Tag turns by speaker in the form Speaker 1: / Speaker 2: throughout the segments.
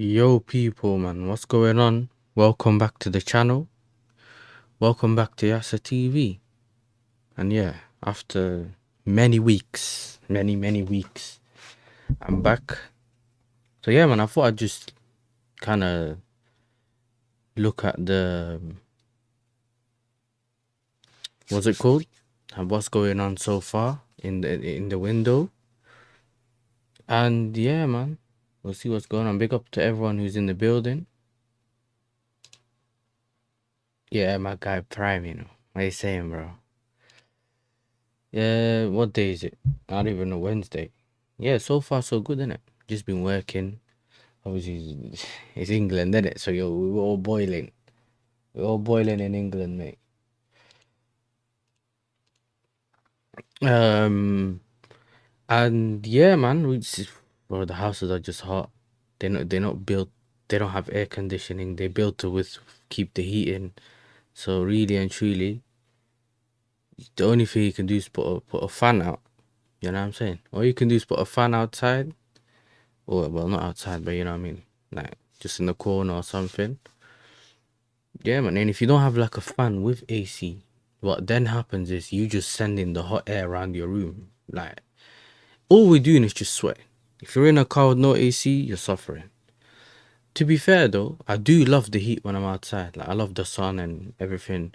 Speaker 1: Yo people man, what's going on? Welcome back to the channel. Welcome back to YASSERTV. And yeah, after many weeks, many weeks, I'm back. So yeah man, I thought I'd just kind of look at the what's it called? And what's going on so far in the window. And yeah man, we'll see what's going on. Big up to everyone who's in the building. Yeah, my guy Prime, What are you saying, bro? Yeah, what day is it? I don't even know. Wednesday. Yeah, so far so good, innit? Just been working. Obviously, it's England, innit? So yo, we're all boiling. We're all boiling in England, mate. Um, and yeah, man, well, the houses are just hot. They're not built. They don't have air conditioning. They built to keep the heat in. So really and truly, the only thing you can do is put a fan out. You know what I'm saying? All you can do is put a fan outside. Or well, not outside, but you know what I mean, like just in the corner or something. Yeah, man. And if you don't have like a fan with AC, what then happens is you just send in the hot air around your room. Like all we're doing is just sweat. If you're in a car with no AC, you're suffering. To be fair though, I do love the heat when I'm outside. Like I love the sun and everything.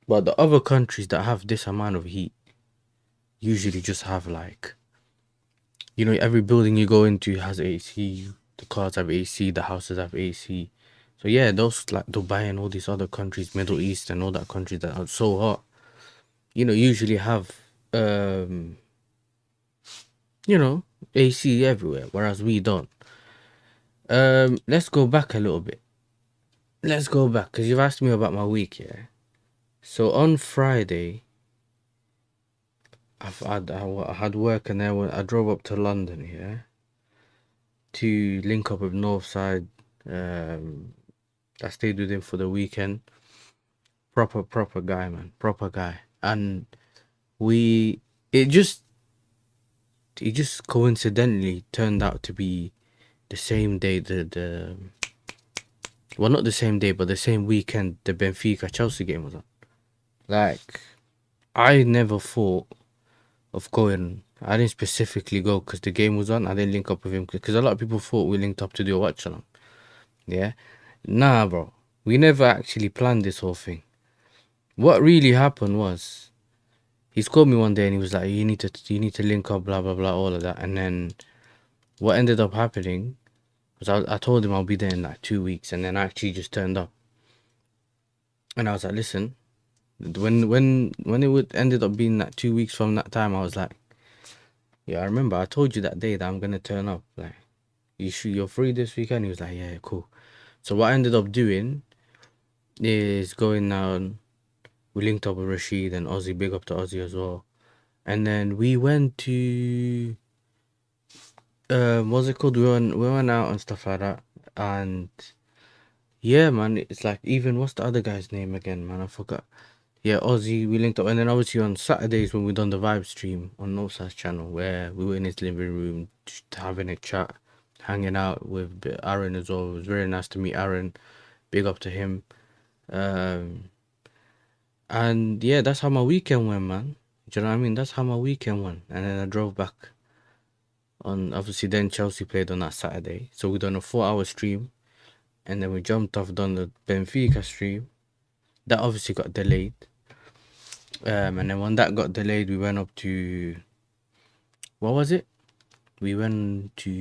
Speaker 1: But the other countries that have this amount of heat usually just have like, every building you go into has AC. The cars have AC. The houses have AC. So yeah, those like Dubai and all these other countries, Middle East and all that countries that are so hot, usually have um, AC everywhere, whereas we don't. Let's go back a little bit. Let's go back because you've asked me about my week, yeah. So on Friday, I had work and then I drove up to London, yeah, to link up with Northside. I stayed with him for the weekend. Proper guy, man. Proper guy. And we it just coincidentally turned out to be the same day, the well, not the same day, but the same weekend the Benfica Chelsea game was on. Like, I never thought of going. I didn't specifically go because the game was on. I didn't link up with him because a lot of people thought we linked up to do a watch along. Yeah, nah, bro. We never actually planned this whole thing. What really happened was he's called me one day and he was like, you need to link up, blah blah blah, all of that. And then what ended up happening was I told him I'll be there in like 2 weeks, and then I actually just turned up. And I was like, listen, when ended up being like 2 weeks from that time, I was like, yeah, I remember I told you that day that I'm gonna turn up. Like, you're free this weekend? He was like, yeah, cool. So what I ended up doing is going down. We linked up with Rashid and Ozzy. Big up to Ozzy as well. And then we went to what's it called? We went out and stuff like that. And yeah, man, it's like, even what's the other guy's name again, man? I forgot. Yeah, Ozzy, we linked up. And then obviously on Saturdays when we done the vibe stream on Northside's channel, where we were in his living room just having a chat, hanging out with Aaron as well. It was very nice to meet Aaron. Big up to him. And yeah, that's how my weekend went, man. Do you know what I mean? That's how my weekend went. And then I drove back on, obviously then Chelsea played on that Saturday. So we done a 4-hour stream. And then we jumped off, done the Benfica stream. That obviously got delayed. And then when that got delayed, we went up to, what was it? We went to,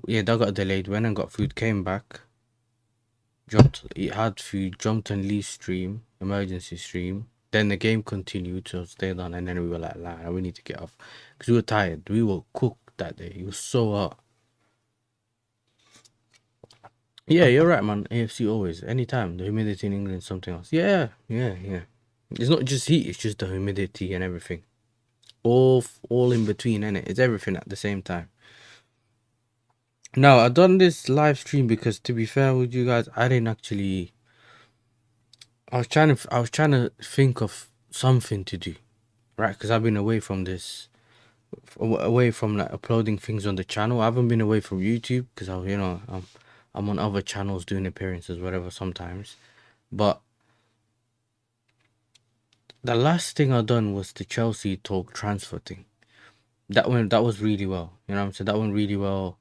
Speaker 1: yeah, that got delayed. Went and got food, came back, had food, jumped on Lee's stream, emergency stream. Then the game continued, so stayed on, and then we were like, nah, we need to get off. Because we were tired. We were cooked that day. It was so hot. Yeah, you're right, man. AFC always, anytime. The humidity in England is something else. Yeah. It's not just heat, it's just the humidity and everything. All in between, innit? It's everything at the same time. Now, I done this live stream because, to be fair with you guys, I didn't actually. I was trying to think of something to do, right? Because I've been away from this. away from like uploading things on the channel. I haven't been away from YouTube because I'm on other channels doing appearances, whatever, sometimes. But the last thing I done was the Chelsea talk transfer thing. That was really well. You know what I'm saying? That went really well.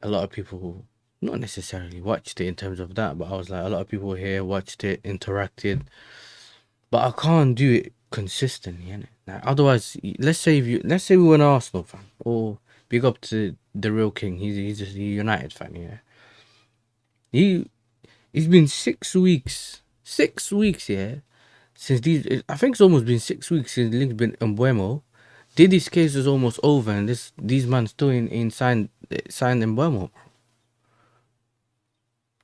Speaker 1: A lot of people not necessarily watched it in terms of that, but I was like, a lot of people here watched it, interacted. But I can't do it consistently, innit? Like, otherwise, let's say we were an Arsenal fan, or big up to the real king. He's just a United fan, yeah. He he's been 6 weeks, yeah, since these. I think it's almost been 6 weeks since the link's been Embuemo. Diddy's case is almost over, and these man still in signed Embuemo.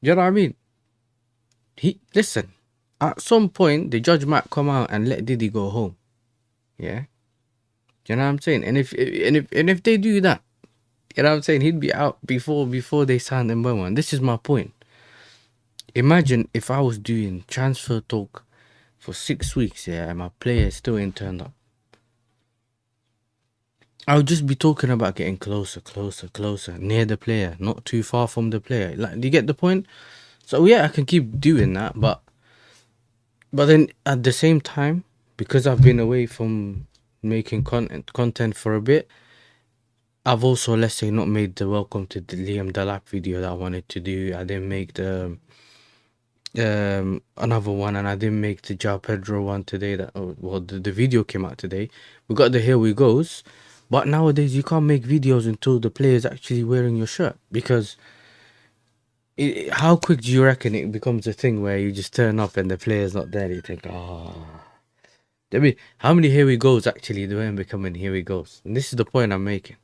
Speaker 1: You know what I mean? He listen. At some point, the judge might come out and let Diddy go home. Yeah, you know what I'm saying? And if they do that, you know what I'm saying, he'd be out before they signed Mbomo. And this is my point. Imagine if I was doing transfer talk for 6 weeks, yeah, and my player still ain't turned up. I would just be talking about getting closer, near the player, not too far from the player. Like, do you get the point? So yeah, I can keep doing that, but then at the same time, because I've been away from making content for a bit, I've also, let's say, not made the welcome to the Liam Delap video that I wanted to do. I didn't make the another one, and I didn't make the João Pedro one today. The video came out today. We got the Here We Goes, but nowadays you can't make videos until the player's actually wearing your shirt, because how quick do you reckon it becomes a thing where you just turn up and the player's not there? You think, oh. I mean, how many Here We Goes actually do end becoming Here We Goes? And this is the point I'm making.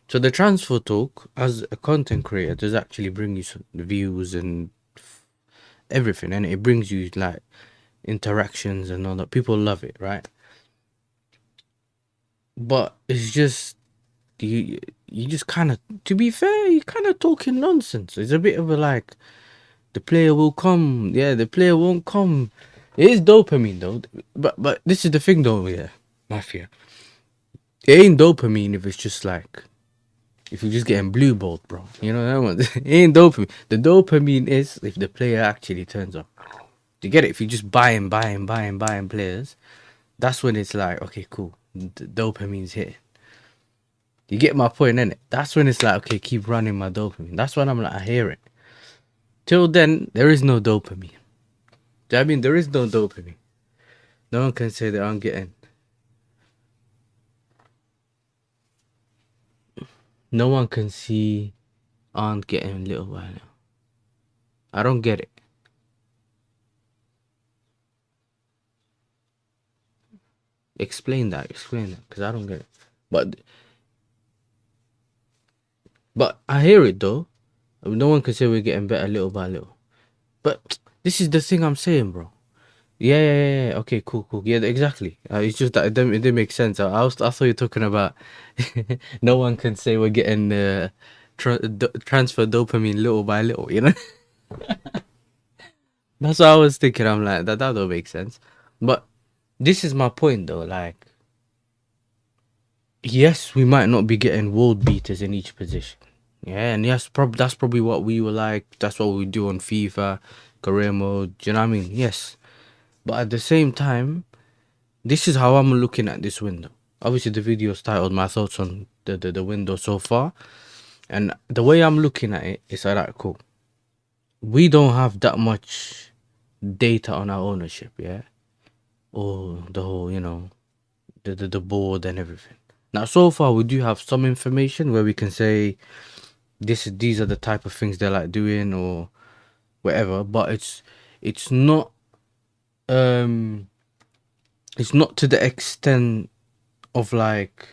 Speaker 1: So the transfer talk, as a content creator, does actually bring you some views and everything, and it brings you like interactions and all that. People love it, right? But it's just you just kind of, to be fair, you kind of talking nonsense. It's a bit of a like, the player will come, yeah, the player won't come. It is dopamine though, but this is the thing though, yeah, Mafia. It ain't dopamine if it's just like, if you're just getting blue balled, bro. You know that one. It ain't dopamine. The dopamine is if the player actually turns up. You get it? If you just buying players, that's when it's like, okay, cool. The dopamine's hitting. You get my point, innit? That's when it's like, okay, keep running my dopamine. That's when I'm like, I hear it. Till then, there is no dopamine. Do you know what I mean? There is no dopamine. No one can say that I'm getting. No one can see aren't getting little by little. I don't get it. Explain that, because I don't get it. But I hear it though. No one can say we're getting better little by little. But this is the thing I'm saying, bro. Yeah. Okay, cool. Yeah, exactly. It's just that it didn't make sense. I thought you were talking about no one can say we're getting transfer dopamine little by little, you know? That's what I was thinking. I'm like, that don't make sense. But this is my point though. Like, yes, we might not be getting world beaters in each position. Yeah, and yes, that's probably what we were like. That's what we do on FIFA, career mode. Do you know what I mean? Yes. But at the same time, this is how I'm looking at this window. Obviously, the video is titled "My Thoughts on the window so far," and the way I'm looking at it is, alright, cool. We don't have that much data on our ownership, yeah, or the whole, the board and everything. Now, so far, we do have some information where we can say these are the type of things they like doing or whatever, but it's not it's not to the extent of like,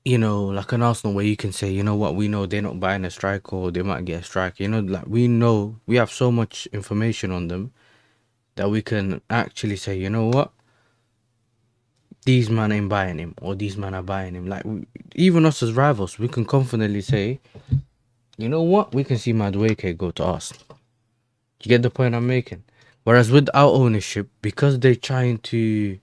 Speaker 1: like an Arsenal where you can say, you know what, we know they're not buying a striker or they might get a striker. Like, we know we have so much information on them that we can actually say, you know what, these man ain't buying him or these man are buying him. Like, even us as rivals, we can confidently say, you know what, we can see Madueke go to Arsenal. You get the point I'm making? Whereas with our ownership, because they're trying to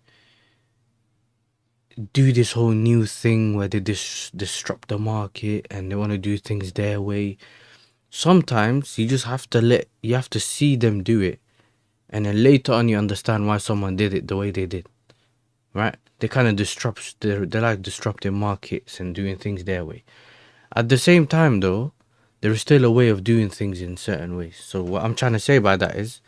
Speaker 1: do this whole new thing where they disrupt the market and they want to do things their way. Sometimes you have to see them do it, and then later on you understand why someone did it the way they did, right? They kind of they're like disrupting markets and doing things their way. At the same time though, there is still a way of doing things in certain ways. So what I'm trying to say by that is,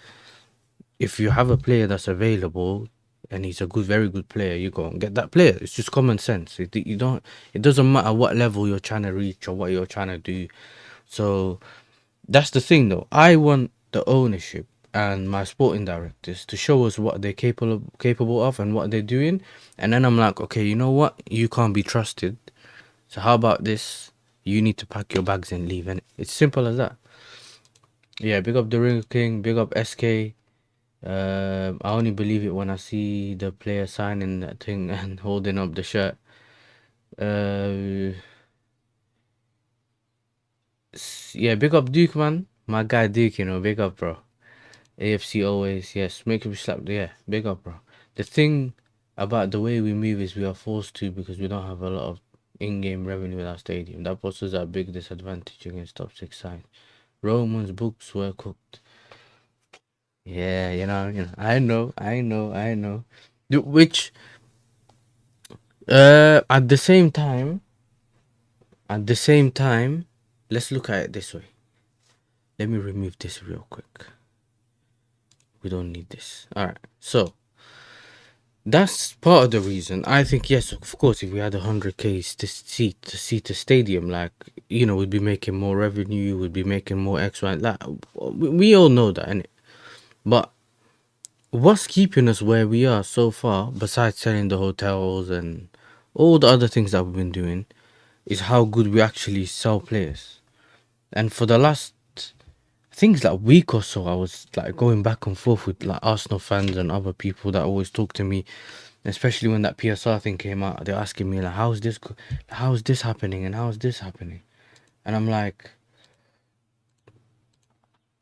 Speaker 1: if you have a player that's available and he's a very good player, you go and get that player. It's just common sense. It doesn't matter what level you're trying to reach or what you're trying to do. So that's the thing though. I want the ownership and my sporting directors to show us what they're capable of and what they're doing. And then I'm like, okay, you know what? You can't be trusted. So how about this? You need to pack your bags and leave. And it's simple as that. Yeah, big up the Ring King, big up SK. I only believe it when I see the player signing that thing and holding up the shirt. Yeah, big up Duke, man. My guy Duke, big up, bro. AFC always, yes. Make him slap, yeah, big up, bro. The thing about the way we move is we are forced to, because we don't have a lot of in-game revenue in our stadium. That puts us at a big disadvantage against top 6 sides. Roman's books were cooked. Yeah, I know. Which, at the same time, let's look at it this way. Let me remove this real quick. We don't need this. All right. So that's part of the reason. I think, yes, of course, if we had 100K to seat a stadium, like, we'd be making more revenue, we'd be making more X, Y, like, we all know that, innit? But what's keeping us where we are so far, besides selling the hotels and all the other things that we've been doing, is how good we actually sell players. And for the last things like week or so, I was like going back and forth with like Arsenal fans and other people that always talk to me, especially when that PSR thing came out. They're asking me like, how's this happening and how's this happening? And I'm like,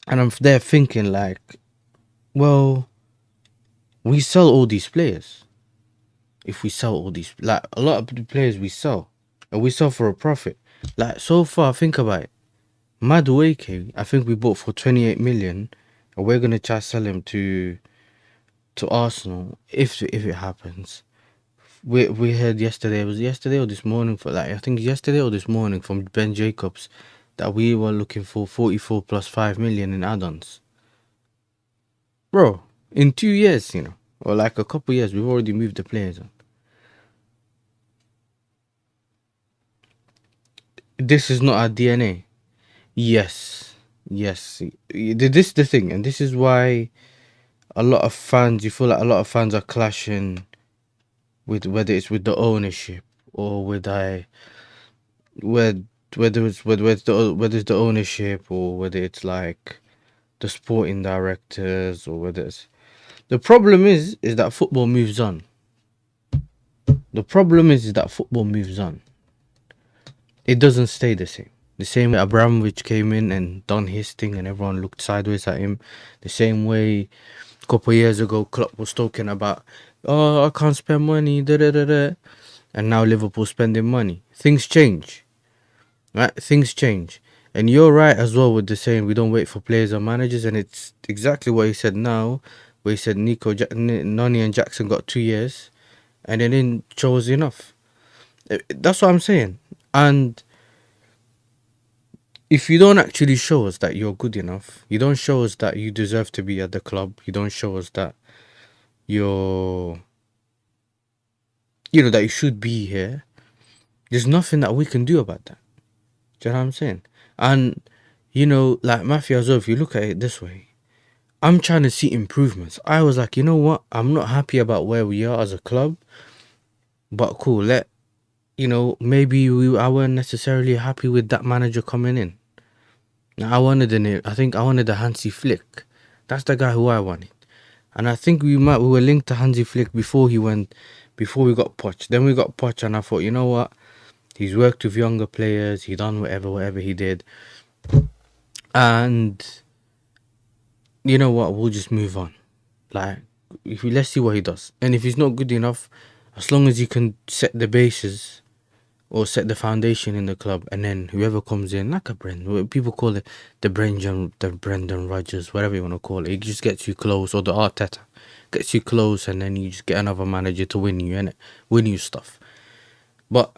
Speaker 1: and I'm there thinking like, well, we sell all these players. If we sell all these, like a lot of the players we sell, and we sell for a profit. Like so far, think about it. Madueke, I think we bought for 28 million, and we're gonna try sell him to Arsenal if it happens. We heard yesterday, it was yesterday or this morning, for like I think yesterday or this morning, from Ben Jacobs, that we were looking for 44 plus 5 million in add-ons. Bro, in 2 years, or like a couple years, we've already moved the players on. This is not our DNA. Yes. This is the thing, and this is why a lot of fans, you feel like a lot of fans are clashing with, whether it's with the ownership or whether it's the ownership, or whether it's like the sporting directors, or whether it's the problem is that football moves on. The problem is that football moves on. It doesn't stay the same. The same way Abramovich came in and done his thing and everyone looked sideways at him. The same way a couple of years ago Klopp was talking about, oh, I can't spend money, da da da da. And now Liverpool spending money. Things change. Right? Things change. And you're right as well with the saying we don't wait for players or managers, and it's exactly what he said now, where he said Noni and Jackson got 2 years and they didn't show us enough. That's what I'm saying. And if you don't actually show us that you're good enough, you don't show us that you deserve to be at the club, you don't show us that you're, that you should be here, there's nothing that we can do about that. Do you know what I'm saying? And, like Mafia as well, if you look at it this way, I'm trying to see improvements. I was like, you know what? I'm not happy about where we are as a club, but cool, maybe I weren't necessarily happy with that manager coming in. I wanted the Hansi Flick. That's the guy who I wanted. And I think we were linked to Hansi Flick before we got Poch. Then we got Poch, and I thought, you know what? He's worked with younger players, he done whatever he did. And you know what? We'll just move on. Like, let's see what he does. And if he's not good enough, As long as you can set the bases or set the foundation in the club, and then whoever comes in, like a Brendan, people call it the Brendan Rodgers, whatever you want to call it. It just gets you close, or the Arteta gets you close, and then you just get another manager to win you, innit? Win you stuff. But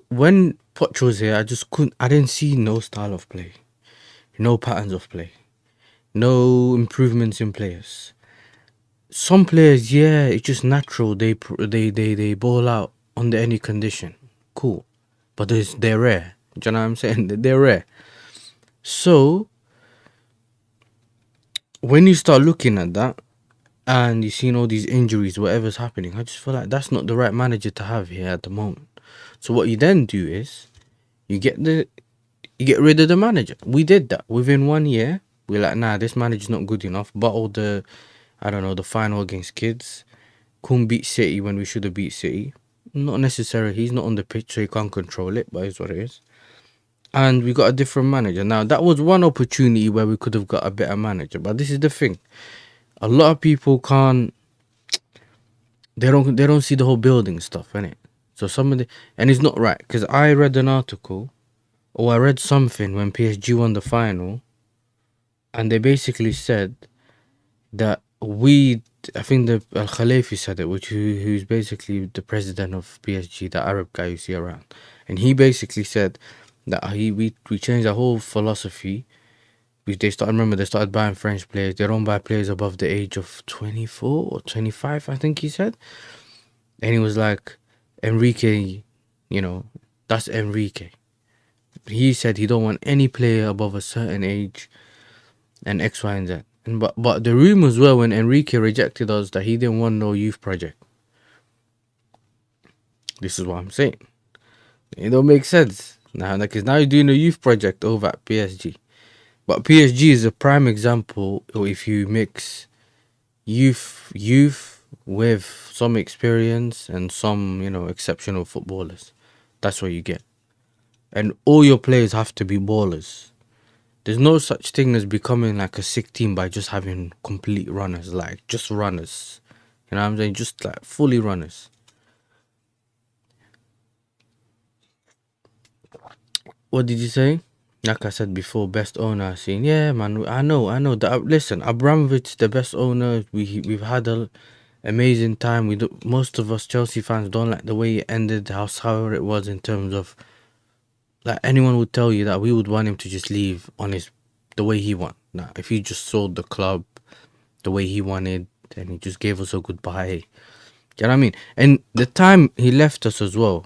Speaker 1: when Poch was here, I didn't see no style of play, no patterns of play, no improvements in players. Some players, yeah, it's just natural. They ball out under any condition. Cool. But they're rare. Do you know what I'm saying? They're rare. So when you start looking at that and you see all these injuries, whatever's happening, I just feel like that's not the right manager to have here at the moment. So what you then do is you get rid of the manager. We did that within 1 year. We're like, nah, this manager's not good enough. Bottled the final against Kids. Couldn't beat City when we should have beat City. Not necessarily. He's not on the pitch, so he can't control it, but it's what it is. And we got a different manager. Now, that was one opportunity where we could have got a better manager. But this is the thing. A lot of people can't... They don't see the whole building stuff, innit? So and it's not right. Because I read an article, or I read something when PSG won the final, and they basically said that I think the Al Khalifi said it, who's basically the president of PSG, the Arab guy you see around, and he basically said that we changed our whole philosophy. They started buying French players. They don't buy players above the age of 24 or 25, I think he said. And he was like, Enrique, that's Enrique. He said he don't want any player above a certain age, and X, Y, and Z. But the rumors were when Enrique rejected us that he didn't want no youth project. This is what I'm saying. It don't make sense now, because now you're doing a youth project over at PSG. But PSG is a prime example. If you mix youth with some experience and some exceptional footballers, that's what you get. And all your players have to be ballers. There's no such thing as becoming like a sick team by just having complete runners, like just runners. You know what I'm saying? Just like fully runners. What did you say? Like I said before, best owner I've seen. Yeah, man, I know. Listen, Abramovich, the best owner. We've had an amazing time. Most of us Chelsea fans don't like the way it ended, how sour it was in terms of, like, anyone would tell you that we would want him to just leave on the way he want. Now, if he just sold the club the way he wanted and he just gave us a goodbye, you know what I mean? And the time he left us as well,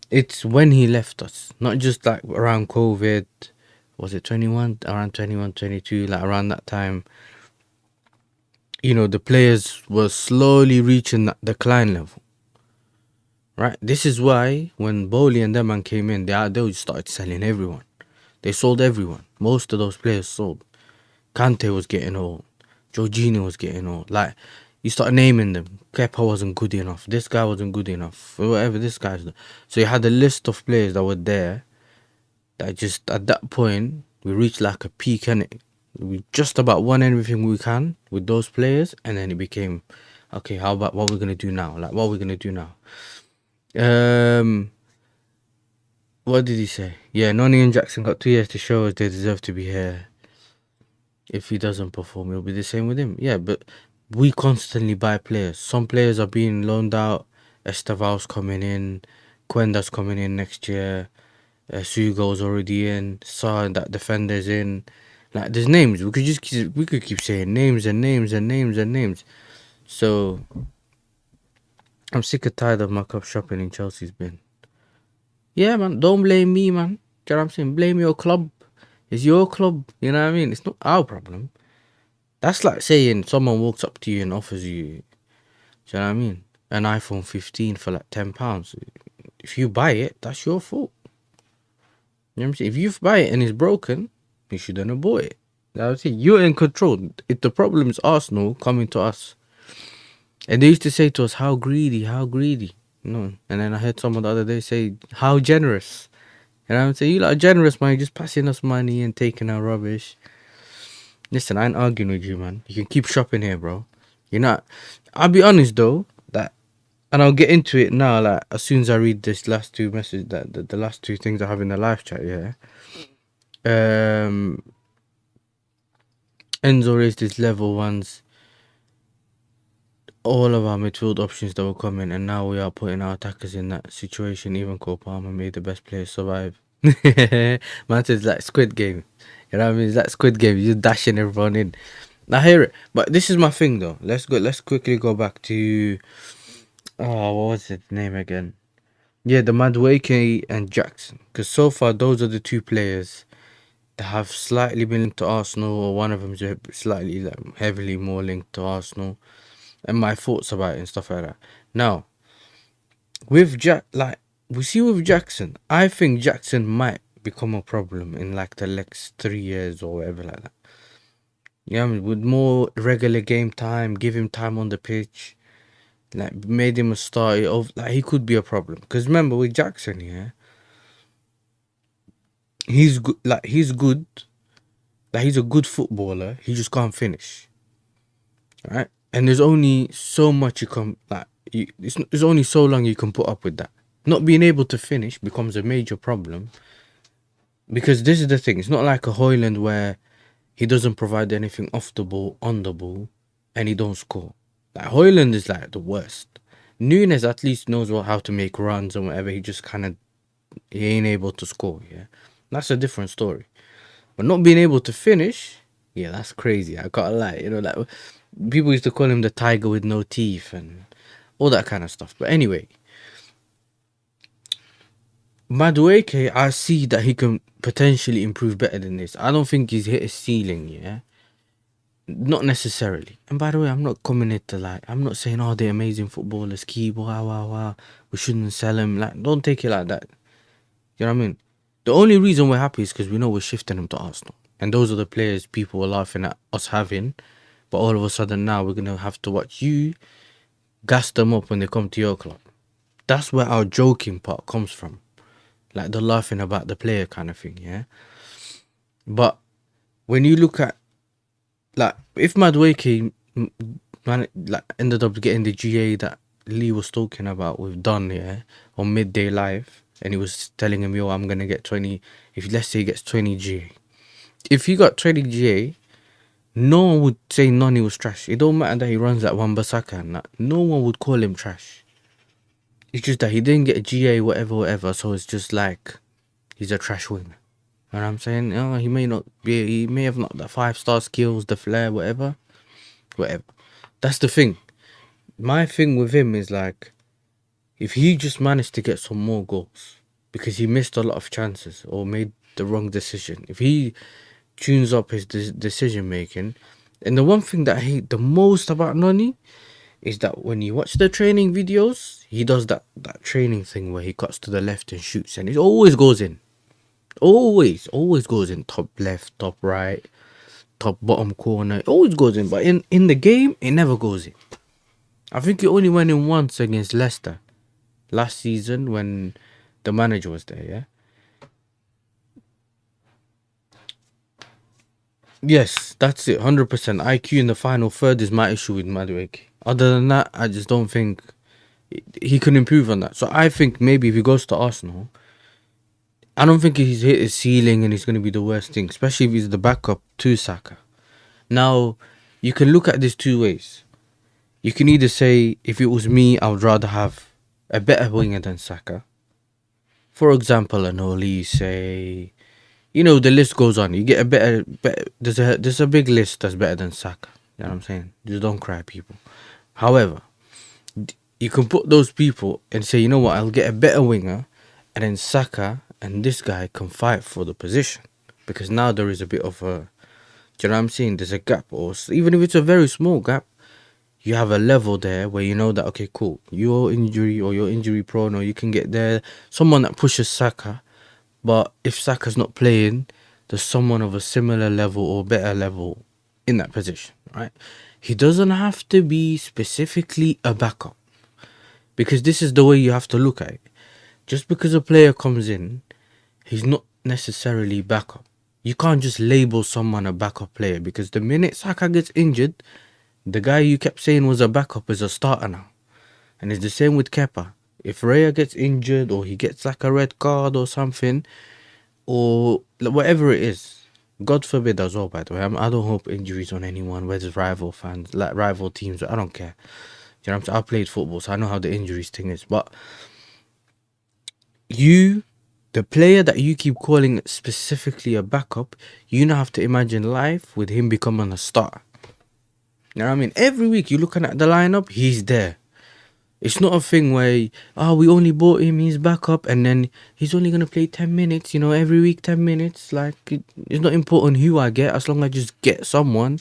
Speaker 1: it's when he left us, not just like around COVID. Was it 21? Around 21, 22, like around that time. The players were slowly reaching that decline level. Right? This is why when Bowley and them man came in, they just started selling everyone. They sold everyone. Most of those players sold. Kante was getting old. Jorginho was getting old. Like, you start naming them. Kepa wasn't good enough. This guy wasn't good enough. Whatever this guy's. So you had a list of players that were there. That just at that point we reached like a peak, and we just about won everything we can with those players, and then it became, okay, how about what we're gonna do now? Like, what we're gonna do now? What did he say? Yeah, Noni and Jackson got 2 years to show us they deserve to be here. If he doesn't perform, it'll be the same with him. Yeah, but we constantly buy players. Some players are being loaned out. Esteval's coming in. Quenda's coming in next year. Sugo's already in. Sa and that defender's in. Like, there's names. We could keep saying names and names and names and names. So I'm sick and tired of my cup shopping in Chelsea's bin. Yeah, man. Don't blame me, man. Do you know what I'm saying? Blame your club. It's your club. You know what I mean? It's not our problem. That's like saying someone walks up to you and offers you, do you know what I mean, an iPhone 15 for like £10. If you buy it, that's your fault. You know what I'm saying? If you buy it and it's broken, you shouldn't have bought it. You know what I'm saying? You're in control. If the problem is Arsenal coming to us, and they used to say to us, how greedy, how greedy. And then I heard someone the other day say, how generous. You know what I'm saying? You lot are generous, man. You're just passing us money and taking our rubbish. Listen, I ain't arguing with you, man. You can keep shopping here, bro. You're not. I'll be honest, though, that and I'll get into it now. Like as soon as I read this last two messages, that the last two things I have in the live chat. Yeah. Enzo raised his level ones. All of our midfield options that were coming, and now we are putting our attackers in that situation. Even Cole Palmer made the best players survive. Man says like Squid Game. You know what I mean? It's like Squid Game. You're dashing everyone in. I hear it, but this is my thing though. Let's go. Let's quickly go back to what was his name again? Yeah, the Madueke and Jackson. Because so far those are the two players that have slightly been linked to Arsenal, or one of them's slightly like heavily more linked to Arsenal, and my thoughts about it and stuff like that. Now, with we see with Jackson, I think Jackson might become a problem in like the next 3 years or whatever like that. Yeah, I mean, with more regular game time, give him time on the pitch, like made him a starter of like he could be a problem. Because remember with Jackson, yeah, he's good. Like he's good. Like he's a good footballer. He just can't finish, right? And there's only so much you can like. There's only so long you can put up with that. Not being able to finish becomes a major problem. Because this is the thing. It's not like a Hoyland where he doesn't provide anything off the ball, on the ball, and he don't score. Like Hoyland is like the worst. Nunes at least knows how to make runs and whatever. He just he ain't able to score. Yeah, that's a different story. But not being able to finish, yeah, that's crazy. I can't lie. You know, like people used to call him the tiger with no teeth and all that kind of stuff. But anyway, Madueke, I see that he can potentially improve better than this. I don't think he's hit his ceiling, yeah? Not necessarily. And by the way, I'm not coming here to like, I'm not saying, oh, they're amazing footballers, keep, wow, we shouldn't sell him. Like, don't take it like that. You know what I mean? The only reason we're happy is because we know we're shifting him to Arsenal. And those are the players people were laughing at us having. But all of a sudden now we're going to have to watch you gas them up when they come to your club. That's where our joking part comes from. Like the laughing about the player kind of thing, yeah? But when you look at, like, if Madueke like ended up getting the GA that Lee was talking about with Don, yeah, on Midday Live, and he was telling him, yo, I'm going to get 20, if let's say he gets 20 GA. If he got 20 GA, no one would say Nani was trash. It don't matter that he runs like Wan-Bissaka and that. No one would call him trash. It's just that he didn't get GA, whatever, so it's just like he's a trash winger. You know what I'm saying? Oh, he may have not the 5-star skills, the flair, whatever. That's the thing. My thing with him is like, if he just managed to get some more goals, because he missed a lot of chances or made the wrong decision, if he tunes up his decision making, and the one thing that I hate the most about Nani is that when you watch the training videos, he does that training thing where he cuts to the left and shoots, and it always goes in. Always goes in. Top left, top right, top bottom corner. It always goes in. But in the game, it never goes in. I think it only went in once against Leicester last season when the manager was there, yeah? Yes, that's it. 100%. IQ in the final third is my issue with Madueke. Other than that, I just don't think he can improve on that. So I think maybe if he goes to Arsenal, I don't think he's hit his ceiling and he's going to be the worst thing, especially if he's the backup to Saka. Now, you can look at this two ways. You can either say, if it was me, I would rather have a better winger than Saka. For example, an Oli, say, you know, the list goes on. You get a better there's a big list that's better than Saka. You know what I'm saying? Just don't cry, people. However, you can put those people and say, you know what, I'll get a better winger, and then Saka and this guy can fight for the position. Because now there is a bit of a, do you know what I'm saying? There's a gap, or even if it's a very small gap, you have a level there where you know that, okay, cool, you're injury prone, or you can get there. Someone that pushes Saka, but if Saka's not playing, there's someone of a similar level or better level in that position, right? He doesn't have to be specifically a backup, because this is the way you have to look at it. Just because a player comes in, he's not necessarily backup. You can't just label someone a backup player, because the minute Saka gets injured, the guy you kept saying was a backup is a starter now. And it's the same with Kepa. If Raya gets injured or he gets like a red card or something, or whatever it is, God forbid as well, by the way. I don't hope injuries on anyone, whether it's rival fans, like rival teams, I don't care. You know what I'm saying? I played football, so I know how the injuries thing is. But the player that you keep calling specifically a backup, you now have to imagine life with him becoming a star. You know what I mean? Every week you're looking at the lineup, he's there. It's not a thing where, we only bought him, he's back up, and then he's only going to play 10 minutes, every week 10 minutes. Like, it's not important who I get, as long as I just get someone.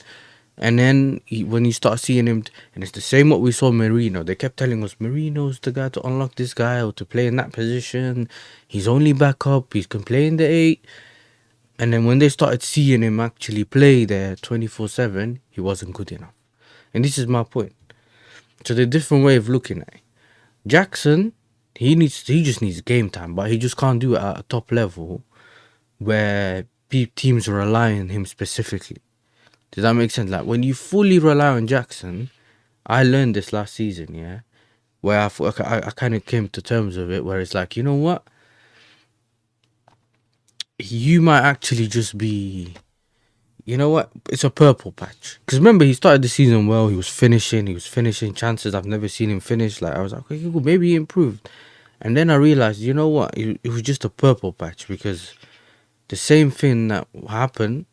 Speaker 1: And then when you start seeing him, and it's the same what we saw Marino. They kept telling us, Marino's the guy to unlock this guy or to play in that position. He's only back up, he can play in the 8. And then when they started seeing him actually play there 24/7, he wasn't good enough. And this is my point. So the different way of looking at it. Jackson, he just needs game time, but he just can't do it at a top level where teams rely on him specifically. Does that make sense? Like when you fully rely on Jackson, I learned this last season, yeah, where I kind of came to terms with it, where it's like, you know what, you might actually just be, you know what, it's a purple patch. Because remember, he started the season well, he was finishing chances I've never seen him finish. Like I was like, okay, cool, maybe he improved. And then I realized, you know what, it was just a purple patch, because the same thing that happened,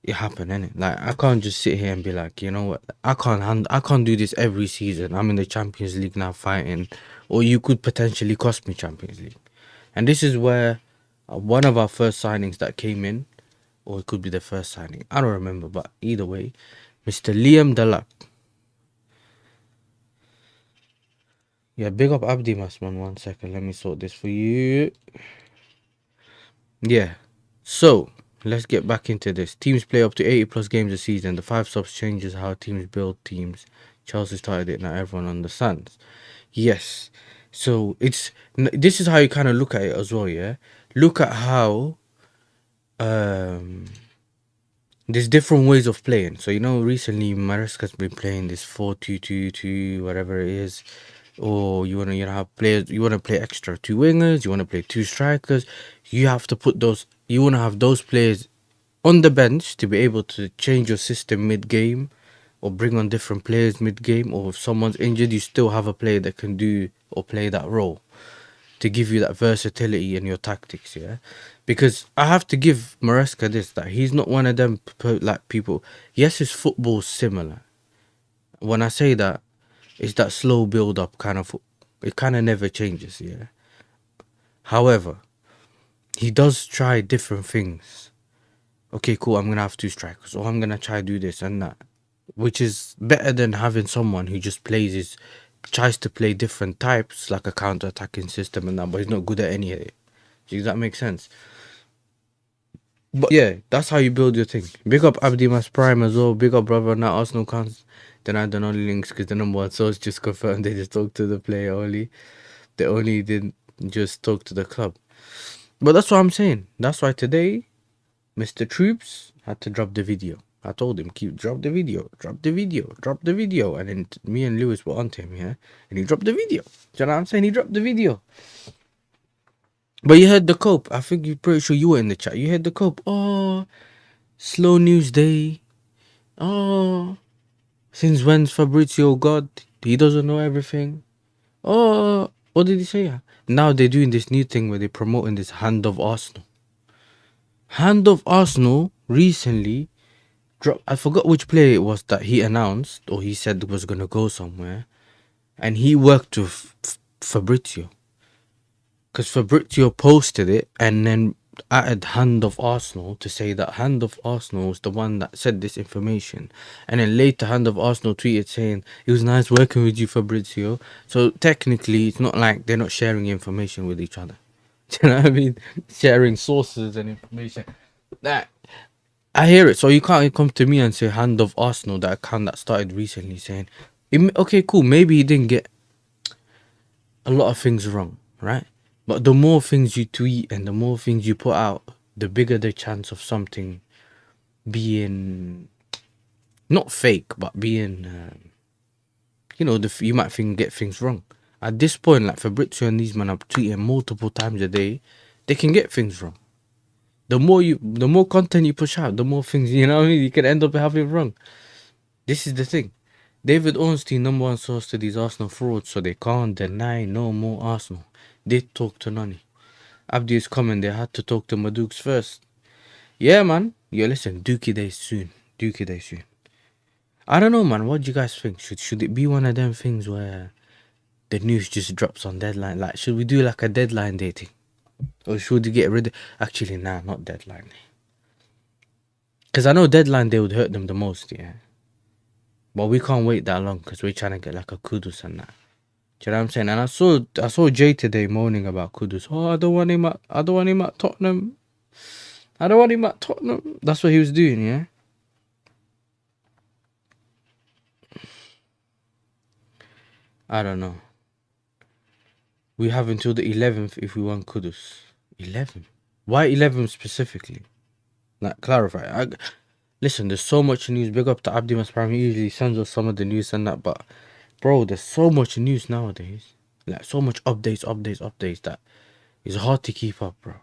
Speaker 1: it happened, innit? Like I can't just sit here and be like, you know what, I can't do this every season. I'm in the Champions League now fighting, or you could potentially cost me Champions League. And this is where one of our first signings that came in, or it could be the first signing, I don't remember, but either way, Mr. Liam Delap. Yeah, big up Abdi Masman. 1 second, let me sort this for you. Yeah, so let's get back into this. Teams play up to 80 plus games a season. The 5 subs changes how teams build teams. Chelsea started it, now everyone understands. Yes, so this is how you kind of look at it as well. Yeah, look at how there's different ways of playing. So recently Maresca's been playing this 4-2-2-2, whatever it is. Or you wanna have players, you wanna play extra 2 wingers, you wanna play 2 strikers. You have to put those, you wanna have those players on the bench to be able to change your system mid game, or bring on different players mid game. Or if someone's injured, you still have a player that can do or play that role, to give you that versatility in your tactics. Yeah, because I have to give Maresca this, that he's not one of them like people. Yes, his football's similar. When I say that, it's that slow build up kind of, it kind of never changes. Yeah, however, he does try different things. Okay, cool, I'm gonna have 2 strikers, or I'm gonna try do this and that, which is better than having someone who just tries to play different types, like a counter-attacking system and that, but he's not good at any of it. Does that make sense? But yeah, that's how you build your thing. Big up Abdimas Prime as well. Big up brother. Now Arsenal can't deny the non-links because the number 1 source just confirmed they just talked to the player only. They only didn't just talk to the club. But that's what I'm saying. That's why today, Mr. Troops had to drop the video. I told him, drop the video. And then me and Lewis were onto him, yeah? And he dropped the video. Do you know what I'm saying? He dropped the video. But you heard the cope. I think you're pretty sure you were in the chat. You heard the cope. Oh, slow news day. Oh, since when's Fabrizio God? He doesn't know everything. Oh, what did he say? Now they're doing this new thing where they're promoting this Hand of Arsenal. Hand of Arsenal recently dropped. I forgot which player it was that he announced, or he said was going to go somewhere. And he worked with Fabrizio. Because Fabrizio posted it and then added Hand of Arsenal to say that Hand of Arsenal was the one that said this information. And then later Hand of Arsenal tweeted saying, it was nice working with you, Fabrizio. So technically it's not like they're not sharing information with each other. Do you know what I mean? Sharing sources and information. That I hear it. So you can't come to me and say Hand of Arsenal, that account that started recently, saying, okay, cool, maybe he didn't get a lot of things wrong, right? But the more things you tweet and the more things you put out, the bigger the chance of something being not fake, but being you know, you might think get things wrong. At this point, like Fabrizio and these men are tweeting multiple times a day, they can get things wrong. The more content you push out, the more things, you know what I mean, you can end up having wrong. This is the thing. David Ornstein, number one source to these Arsenal frauds, so they can't deny no more Arsenal. They talk to Nani. Abdi is coming, they had to talk to Madukes first. Yeah, man. Yeah, listen, Dookie Day soon. Dookie Day soon. I don't know, man. What do you guys think? Should it be one of them things where the news just drops on deadline? Like, should we do like a deadline dating? Or should we get rid of... Actually, nah, not deadline. Because I know deadline day would hurt them the most, yeah. But we can't wait that long because we're trying to get like a Kudus and that. Do you know what I'm saying? And I saw Jay today moaning about Kudus. Oh, I don't want him at Tottenham. I don't want him at Tottenham. That's what he was doing, yeah? I don't know. We have until the 11th if we want Kudus. 11? Why 11 specifically? Like, clarify. Listen, there's so much news. Big up to Abdi Masparam. He usually sends us some of the news and that. But, bro, there's so much news nowadays. Like, so much updates that it's hard to keep up, bro.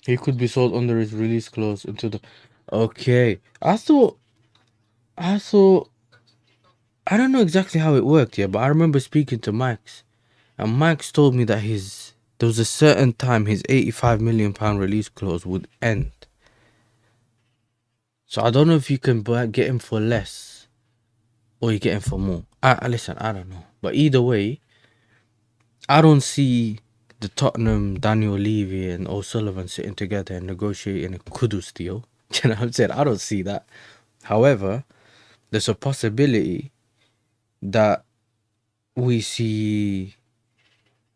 Speaker 1: He could be sold under his release clause until the... Okay. I thought... I don't know exactly how it worked, yeah, but I remember speaking to Max. And Max told me that there was a certain time his £85 million release clause would end. So I don't know if you can get him for less or you get him for more. Listen, I don't know. But either way, I don't see the Tottenham, Daniel Levy and O'Sullivan sitting together and negotiating a Kudus deal. You know what I'm saying? I don't see that. However, there's a possibility that we see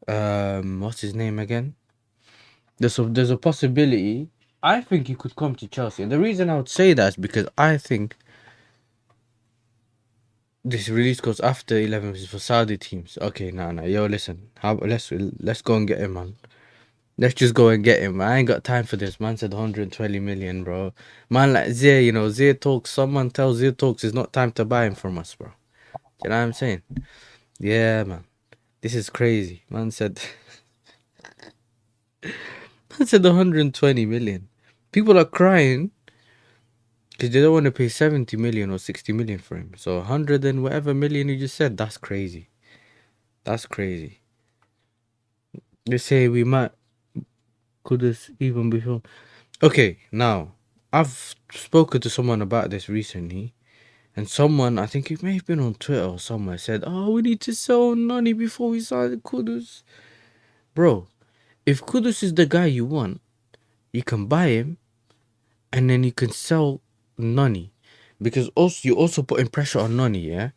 Speaker 1: what's his name again? There's a possibility. I think he could come to Chelsea. And the reason I would say that is because I think this release goes after 11 is for Saudi teams. Okay, nah. Yo, listen. Let's go and get him, man. Let's just go and get him. I ain't got time for this. Man said 120 million, bro. Man, like Zia, you know, Zia Talks. Someone tells Zia Talks it's not time to buy him from us, bro. You know what I'm saying? Yeah, man. This is crazy. Man said 120 million. People are crying because they don't want to pay 70 million or 60 million for him. So 100 and whatever million you just said, that's crazy. That's crazy. They say we might could this even before. Okay, now I've spoken to someone about this recently, and someone, I think it may have been on Twitter or somewhere, said, "Oh, we need to sell Nani before we sign Kudus." Bro, if Kudus is the guy you want, you can buy him, and then you can sell Nani, because also you also putting pressure on Nani, yeah.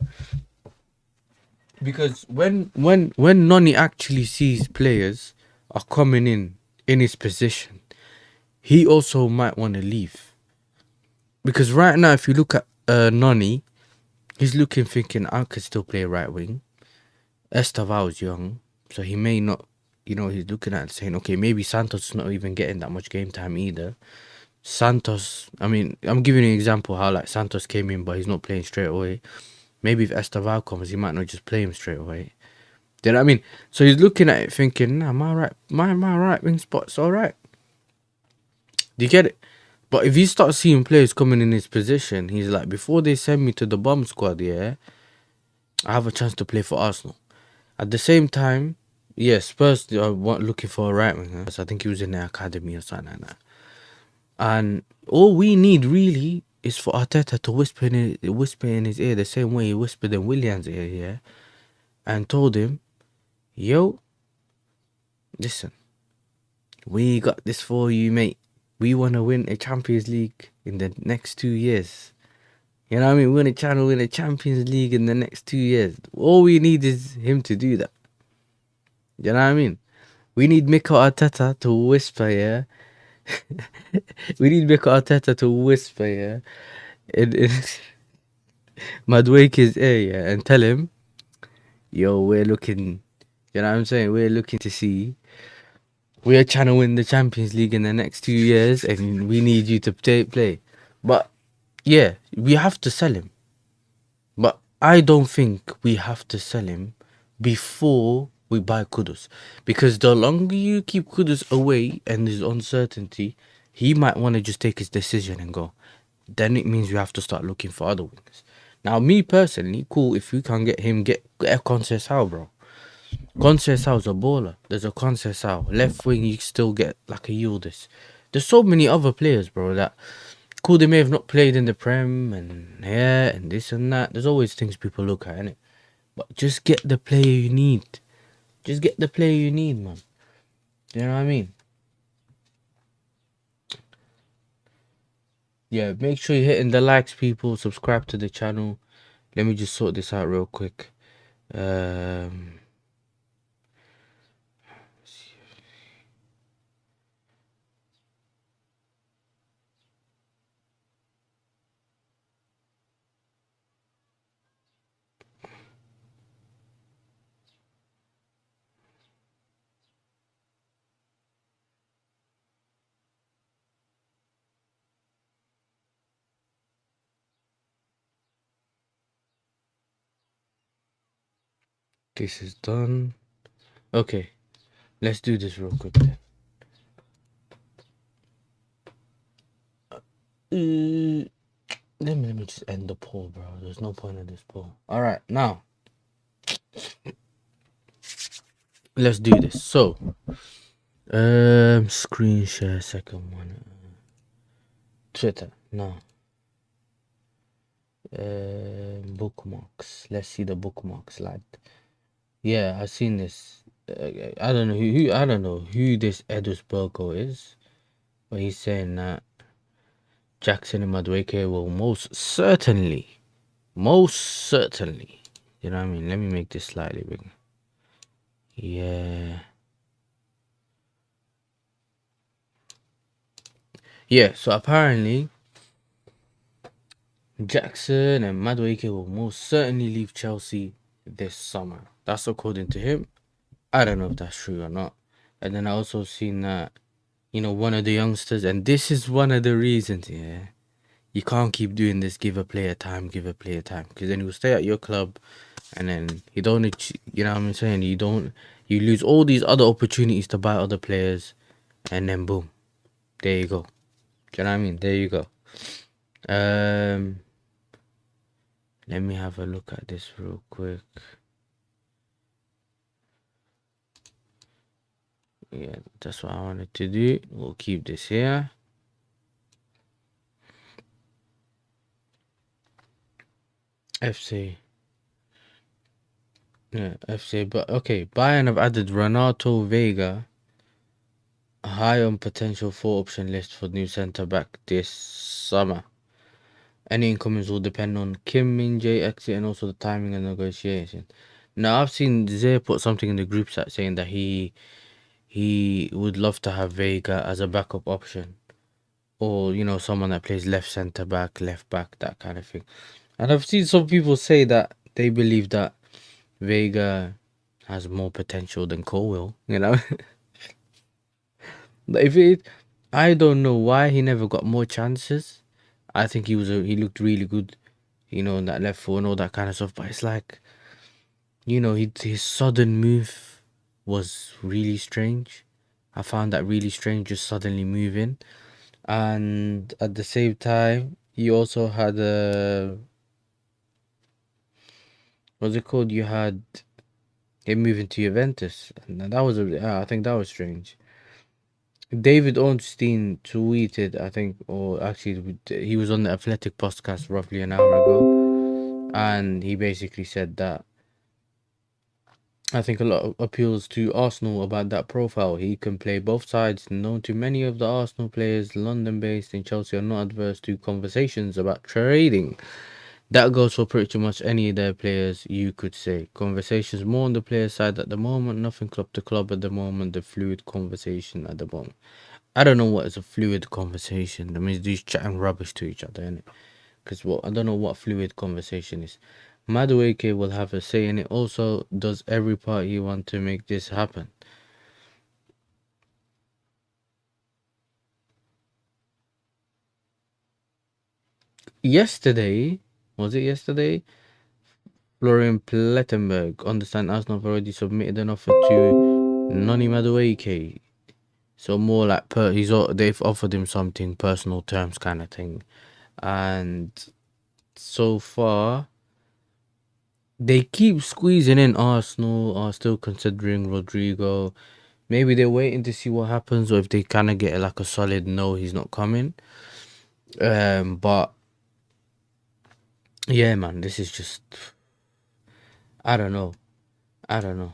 Speaker 1: Because when Nani actually sees players are coming in his position, he also might want to leave. Because right now, if you look at Nani, he's thinking, I could still play right wing. Estaval's young, so he may not, you know, he's looking at it saying, okay, maybe Santos is not even getting that much game time either. Santos, I mean, I'm giving you an example how like Santos came in, but he's not playing straight away. Maybe if Estaval comes, he might not just play him straight away. Do you know what I mean? So he's looking at it thinking, nah, my right wing spot's alright. Do you get it? But if you start seeing players coming in his position, he's like, before they send me to the bomb squad, yeah, I have a chance to play for Arsenal. At the same time, yeah, Spurs are looking for a right winger. So I think he was in the academy or something like that. And all we need really is for Arteta to whisper in his ear the same way he whispered in Willian's ear, yeah, and told him, yo, listen, we got this for you, mate. We want to win a Champions League in the next 2 years. You know what I mean? We're going to try to win a Champions League in the next 2 years. All we need is him to do that. You know what I mean? We need Mikel Arteta to whisper, yeah? We need Mikel Arteta to whisper, yeah? Madwake is A, yeah, and tell him, yo, we're looking. You know what I'm saying? We're looking to see. We're trying to win the Champions League in the next 2 years, and we need you to play. But yeah, we have to sell him. But I don't think we have to sell him before we buy Kudus. Because the longer you keep Kudus away and there's uncertainty, he might want to just take his decision and go. Then it means we have to start looking for other wingers. Now, me personally, cool, if we can get him, get a Conceição, bro. Conceição's a baller. There's a Conceição. Left wing, you still get like a Yildiz. There's so many other players, bro, that cool, they may have not played in the Prem and yeah, and this and that. There's always things people look at, innit? But just get the player you need. Just get the player you need, man. You know what I mean? Yeah, make sure you're hitting the likes, people. Subscribe to the channel. Let me just sort this out real quick. Um, this is done. Okay, let's do this real quick then. Let me just end the poll, bro. There's no point in this poll. All right, now let's do this. So, screen share second one. Twitter, no. Bookmarks. Let's see the bookmarks, lad. Yeah, I've seen this. I don't know who I don't know who this Edus Burgo is, but he's saying that Jackson and Madueke will most certainly. You know what I mean? Let me make this slightly bigger. Yeah. Yeah, so apparently Jackson and Madueke will most certainly leave Chelsea this summer. That's according to him. I don't know if that's true or not. And then I also seen that, you know, one of the youngsters, and this is one of the reasons, yeah, you can't keep doing this, give a player time, because then he'll stay at your club, and then you don't, you know what I'm saying, you lose all these other opportunities to buy other players, and then boom, there you go. Do you know what I mean? There you go. Let me have a look at this real quick. Yeah, that's what I wanted to do. We'll keep this here. FC. Yeah, FC. But okay, Bayern have added Renato Vega high on potential 4 option list for new centre back this summer. Any incomings will depend on Kim Min Jae exit and also the timing and negotiation. Now I've seen Zay put something in the group chat saying that he would love to have Vega as a backup option, or you know, someone that plays left centre back, left back, that kind of thing. And I've seen some people say that they believe that Vega has more potential than Colwill, you know. But I don't know why he never got more chances. I think he looked really good, you know, in that left foot and all that kind of stuff. But it's like, you know, his sudden move was really strange. I found that really strange, just suddenly moving. And at the same time, he also had a, what's it called? You had him moving to Juventus, and that was I think that was strange. David Ornstein tweeted, I think, or actually, he was on the Athletic podcast roughly an hour ago, and he basically said that I think a lot of appeals to Arsenal about that profile. He can play both sides. Known to many of the Arsenal players, London-based in Chelsea, are not adverse to conversations about trading. That goes for pretty much any of their players, you could say. Conversations more on the player side at the moment. Nothing club to club at the moment. The fluid conversation at the moment. I don't know what is a fluid conversation. That means these chatting rubbish to each other, innit? because I don't know what fluid conversation is. Madueke will have a say in it. Also, does every party want to make this happen? Yesterday, was it yesterday? Florian Plettenberg understand Arsenal have already submitted an offer to Noni Madueke. So more like they've offered him something personal terms kind of thing, and so far they keep squeezing in. Arsenal are still considering Rodrigo. Maybe they're waiting to see what happens, or if they kind of get like a solid no, he's not coming. But yeah, man, this is just, I don't know. I don't know.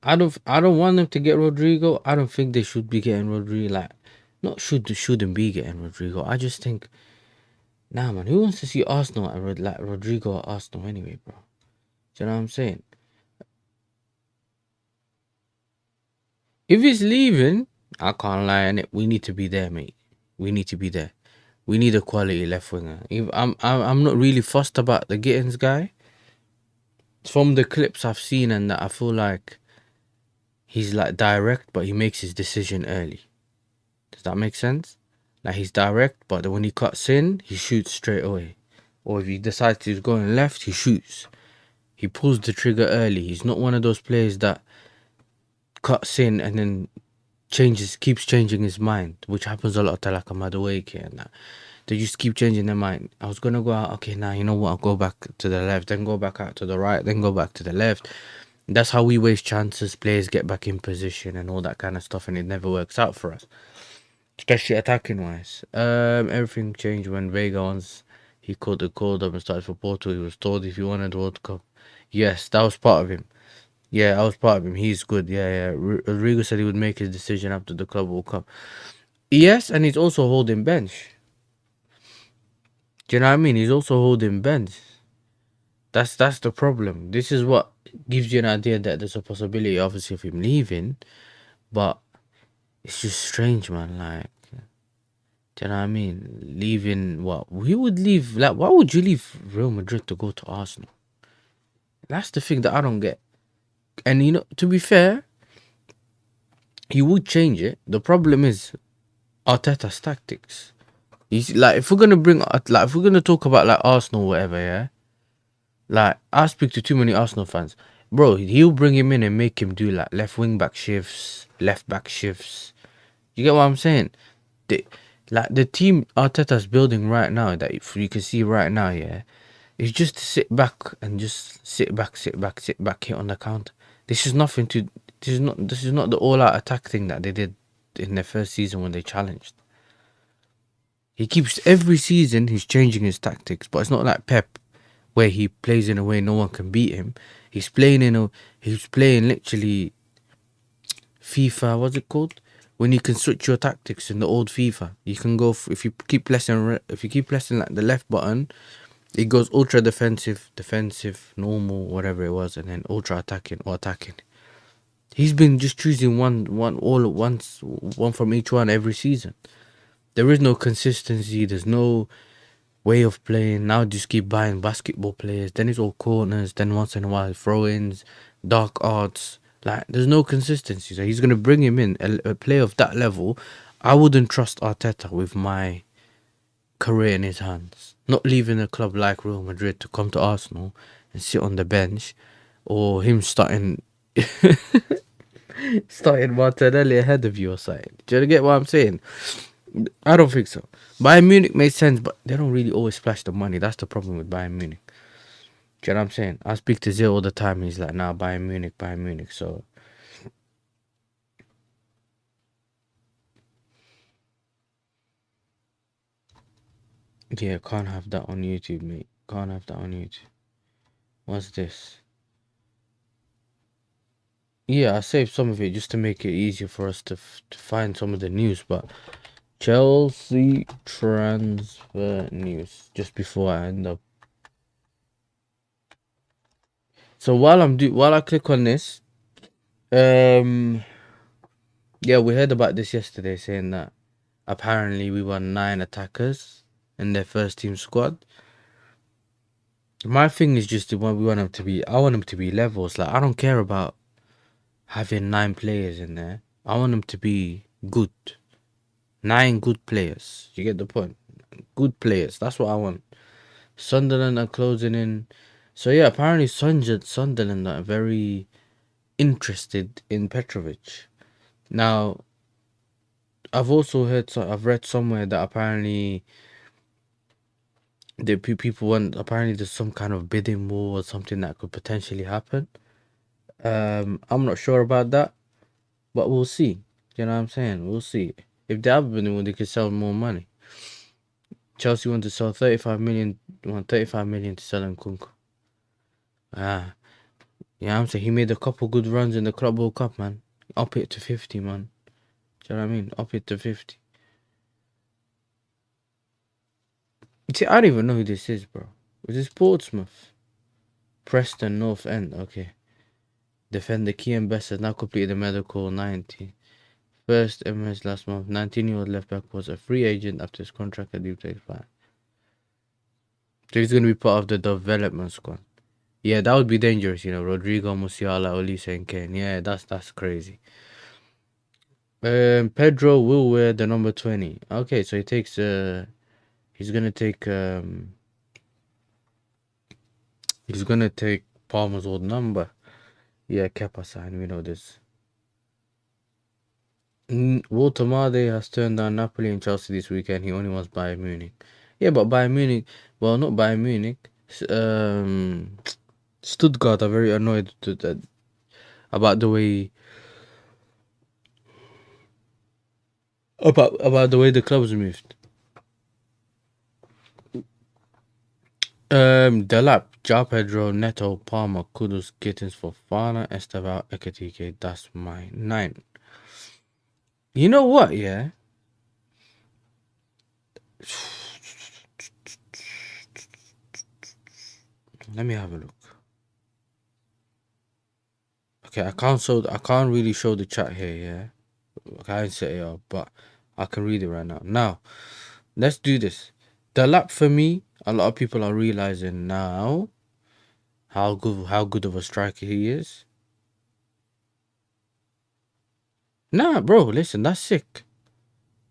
Speaker 1: I don't want them to get Rodrigo. I don't think they should be getting Rodrigo. Like, not shouldn't be getting Rodrigo. I just think, nah, man, who wants to see Arsenal at like Rodrigo at Arsenal anyway, bro? Do you know what I'm saying? If he's leaving, I can't lie on it. We need to be there, mate. We need to be there. We need a quality left winger. I'm not really fussed about the Gittins guy. From the clips I've seen and that, I feel like he's like direct, but he makes his decision early. Does that make sense? Like, he's direct, but when he cuts in, he shoots straight away. Or if he decides he's going left, he shoots. He pulls the trigger early. He's not one of those players that cuts in and then keeps changing his mind, which happens a lot to like a Madueke and that. They just keep changing their mind. I was gonna go out, okay, now you know what? I'll go back to the left, then go back out to the right, then go back to the left. That's how we waste chances. Players get back in position and all that kind of stuff, and it never works out for us, especially attacking wise. Everything changed when Vega once he called up and started for Porto. He was told if he wanted the World Cup. Yes, that was part of him. Yeah, I was part of him. He's good. Yeah. Rodrigo said he would make his decision after the Club World Cup. Yes, and he's also holding bench. Do you know what I mean? He's also holding bench. That's the problem. This is what gives you an idea that there's a possibility, obviously, of him leaving, but it's just strange, man. Like, do you know what I mean? Leaving what? We would leave. Like, why would you leave Real Madrid to go to Arsenal? That's the thing that I don't get. And you know, to be fair, he would change it. The problem is Arteta's tactics. Like, if we're gonna if we're gonna talk about like Arsenal or whatever, yeah. Like, I speak to too many Arsenal fans, bro. He'll bring him in and make him do like left wing back shifts, left back shifts. You get what I'm saying? Like the team Arteta's building right now, that if you can see right now, yeah, is just to sit back and just sit back, hit on the counter. This is nothing to. This is not the all-out attack thing that they did in their first season when they challenged. He keeps every season he's changing his tactics, but it's not like Pep, where he plays in a way no one can beat him. He's playing literally FIFA. What's it called? When you can switch your tactics in the old FIFA, you can go if you keep pressing like the left button, it goes ultra defensive, normal, whatever it was, and then ultra attacking or attacking. He's been just choosing one all at once, one from each one every season. There is no consistency. There's no way of playing. Now just keep buying basketball players. Then it's all corners. Then once in a while throw-ins, dark arts. Like, there's no consistency. So he's gonna bring him in a player of that level. I wouldn't trust Arteta with my career in his hands. Not leaving a club like Real Madrid to come to Arsenal and sit on the bench, or him starting Martinelli ahead of you or something. Do you get what I'm saying? I don't think so. Bayern Munich made sense, but they don't really always splash the money. That's the problem with Bayern Munich. Do you know what I'm saying? I speak to Zil all the time. He's like, nah, Bayern Munich. So, yeah, can't have that on YouTube, mate. Can't have that on YouTube. What's this? Yeah, I saved some of it just to make it easier for us to find some of the news, but Chelsea transfer news just before I end up. So while I click on this, yeah, we heard about this yesterday, saying that apparently we won 9 attackers in their first team squad. My thing is just the one we want him to be. I want him to be levels. Like I don't care about having 9 players in there. I want them to be good. 9 good players. You get the point? Good players. That's what I want. Sunderland are closing in. So yeah, apparently Sunderland are very interested in Petrovic. Now, I've also heard, I've read somewhere that apparently the people want, apparently there's some kind of bidding war or something that could potentially happen. I'm not sure about that, but we'll see. You know what I'm saying? We'll see. If they have bidding war, they could sell more money. Chelsea want to sell 35 million, want 35 million to sell Nkunku. Ah, yeah, I'm saying he made a couple good runs in the Club World Cup, man. Up it to 50, man. Do you know what I mean? Up it to 50. See, I don't even know who this is, bro. Is this Portsmouth? Preston North End, okay. Defender Kian Best has now completed the medical 90. First MS last month. 19-year-old left back was a free agent after his contract had due to expire. So he's going to be part of the development squad. Yeah, that would be dangerous, you know. Rodrigo, Musiala, Olise, and Kane. Yeah, that's crazy. Pedro will wear the number 20. Okay, so he takes he's gonna take Palmer's old number. Yeah, Kepa sign, we know this. Walter Made has turned down Napoli and Chelsea this weekend. He only wants Bayern Munich. Yeah, but Bayern Munich, well, not Bayern Munich. Stuttgart are very annoyed about the way about the way the club's moved. Delap, João Pedro, Neto, Palmer, Kudus, Gittins for Fana, Esteval, Ekatike. That's my 9. You know what? Yeah. Let me have a look. Okay, I can't really show the chat here. Yeah, I can't set it up, but I can read it right now. Now, let's do this. Delap for me, a lot of people are realizing now how good of a striker he is. Nah, bro, listen, that's sick.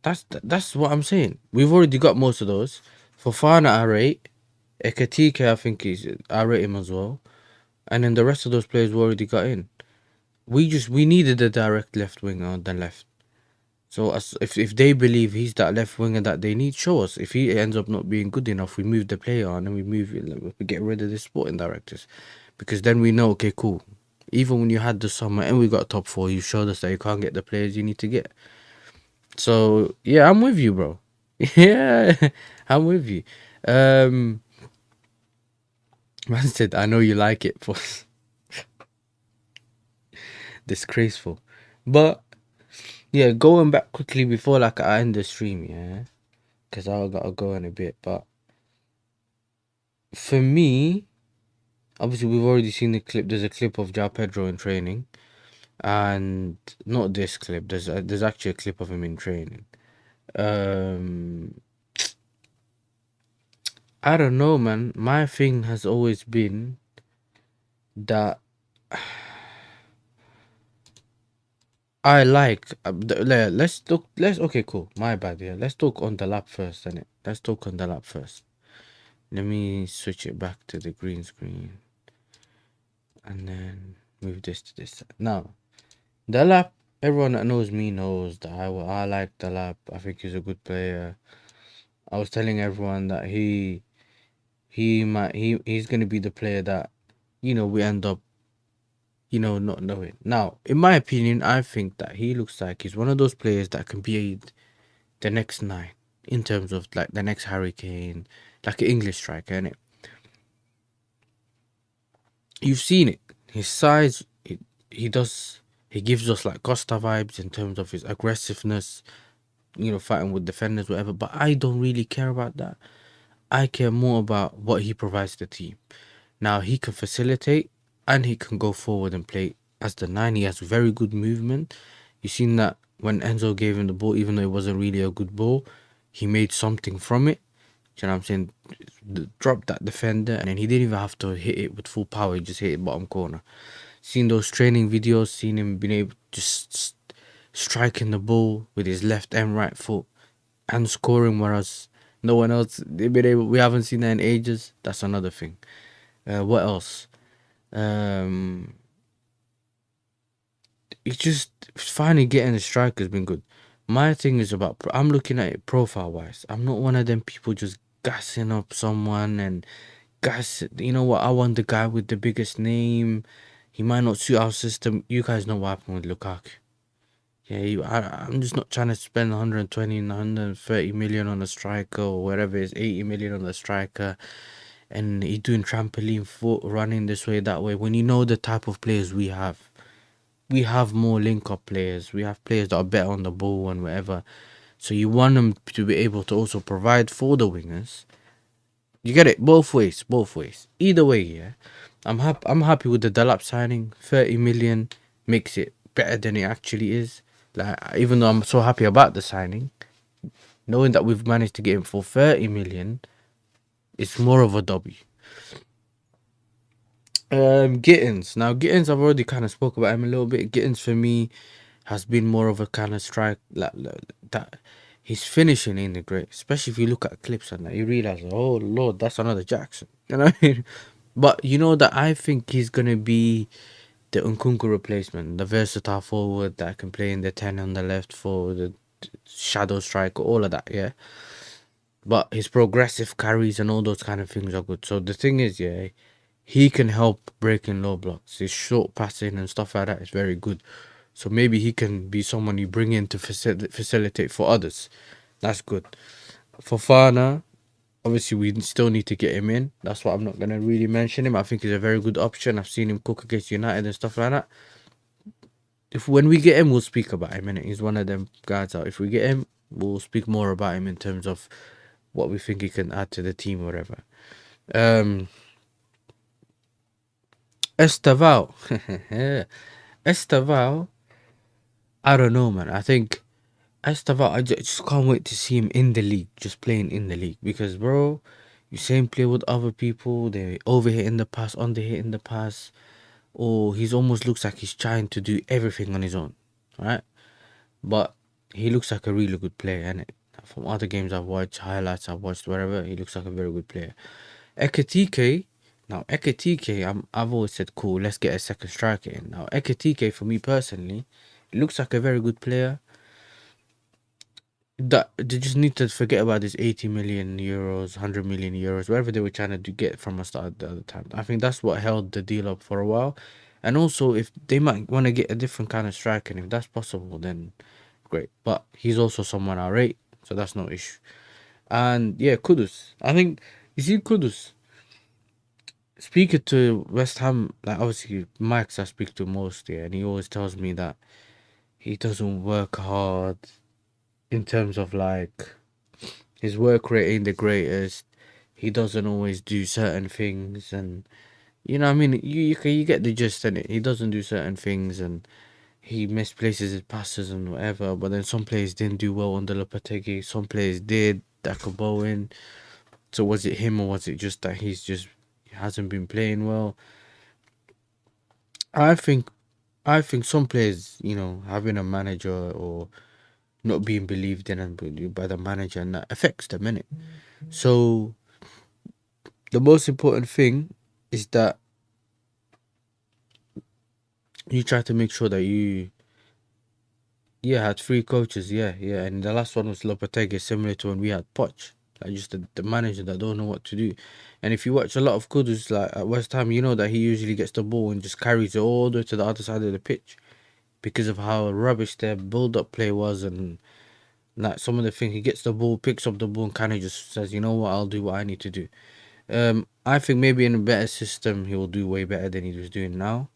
Speaker 1: That's what I'm saying. We've already got most of those. Fofana, I rate. Ekatike, I think I rate him as well. And then the rest of those players we already got in. We needed a direct left winger on the left. So if they believe he's that left winger that they need, show us. If he ends up not being good enough, we move the player on and we get rid of the sporting directors, because then we know, okay, cool. Even when you had the summer and we got top 4, you showed us that you can't get the players you need to get. So yeah, I'm with you, bro. Yeah, I'm with you. Man said, I know you like it, boss. Disgraceful. But yeah, going back quickly before like I end the stream, yeah, because I gotta go in a bit. But for me, obviously we've already seen the clip. There's a clip of João Pedro in training, and not this clip. There's actually a clip of him in training. I don't know, man. My thing has always been that I like. Let's look. Okay, cool. My bad. Yeah, let's talk on the lap first, innit? Let's talk on the lap first. Let me switch it back to the green screen, and then move this to this side. Now, the lap. Everyone that knows me knows that I like the lap. I think he's a good player. I was telling everyone that he's gonna be the player that, we end up, not knowing. Now, in my opinion, I think that he looks like he's one of those players that can be the next 9 in terms of like the next Harry Kane, like an English striker, innit? You've seen it. His size, he gives us like Costa vibes in terms of his aggressiveness, fighting with defenders, whatever. But I don't really care about that. I care more about what he provides to the team. Now, he can facilitate and he can go forward and play as the 9. He has very good movement. You've seen that when Enzo gave him the ball, even though it wasn't really a good ball, he made something from it. you know what I'm saying? Drop that defender, and then he didn't even have to hit it with full power. He just hit it bottom corner. Seen those training videos, seen him being able to just striking the ball with his left and right foot and scoring, whereas no one else they've been able. We haven't seen that in ages. That's another thing. What else? Um, it's just finally getting a striker has been good. My thing is about I'm looking at it profile wise. I'm not one of them people just gassing up someone and gas. You know what? I want the guy with the biggest name. He might not suit our system. You guys know what happened with Lukaku. Yeah, I'm just not trying to spend 120, 130 million on a striker or whatever it is, 80 million on a striker, and he's doing trampoline foot running this way, that way. When you know the type of players we have more link up players. We have players that are better on the ball and whatever. So you want them to be able to also provide for the wingers. You get it both ways, both ways. Either way, yeah. I'm happy with the Dalap signing. 30 million makes it better than it actually is. Like, even though I'm so happy about the signing, knowing that we've managed to get him for 30 million, it's more of a W. Gittins. Now Gittins, I've already kind of spoke about him a little bit. Gittins for me has been more of a kind of strike that his finishing ain't great. Especially if you look at clips and that, you realize, oh lord, that's another Jackson. You know what I mean? But you know that I think he's gonna be the Nkunku replacement, the versatile forward that can play in the 10 on the left for the shadow striker, all of that, yeah. But his progressive carries and all those kind of things are good. So the thing is, yeah, he can help breaking low blocks. His short passing and stuff like that is very good. So maybe he can be someone you bring in to facilitate for others. That's good. For Fana, obviously we still need to get him in. That's why I'm not gonna really mention him. I think he's a very good option. I've seen him cook against United and stuff like that. If when we get him, we'll speak about him. And he's one of them guys out. If we get him, we'll speak more about him in terms of what we think he can add to the team or whatever. Estaval. Estaval, I don't know, man. I think Estaval, I just can't wait to see him in the league, just playing in the league. Because, bro, you see him play with other people, they overhit in the pass, underhit in the pass, or he's almost looks like he's trying to do everything on his own, right? But he looks like a really good player, and from other games I've watched, highlights I've watched, whatever, he looks like a very good player. Ekatike, now Ekatike, I've always said, cool, let's get a second striker in. Now Ekatike, for me personally, looks like a very good player. That they just need to forget about this 80 million euros, 100 million euros, whatever they were trying to get from us at the other time. I think that's what held the deal up for a while. And also, if they might want to get a different kind of striker, and if that's possible, then great. But he's also someone I rate, so that's no issue. And yeah, Kudus. I think you see Kudus. Speaking to West Ham, like obviously Max I speak to most, yeah, and he always tells me that he doesn't work hard in terms of like his work rate ain't the greatest. He doesn't always do certain things, and you know, what I mean, you get the gist in it. He doesn't do certain things, and he misplaces his passes and whatever. But then some players didn't do well under Lopetegui. Some players did. That could Bowen. So was it him or was it just that he hasn't been playing well? I think some players, you know, having a manager or not being believed in and by the manager, and that affects them, innit? So the most important thing is that you try to make sure that you had three coaches, and the last one was Lopetegui, similar to when we had Poch, like just the manager that don't know what to do. And if you watch a lot of Kudus like at West Ham, you know that he usually gets the ball and just carries it all the way to the other side of the pitch because of how rubbish their build-up play was. And like some of the things, he gets the ball, picks up the ball, and kind of just says, you know what, I'll do what I need to do. I think maybe in a better system he will do way better than he was doing now.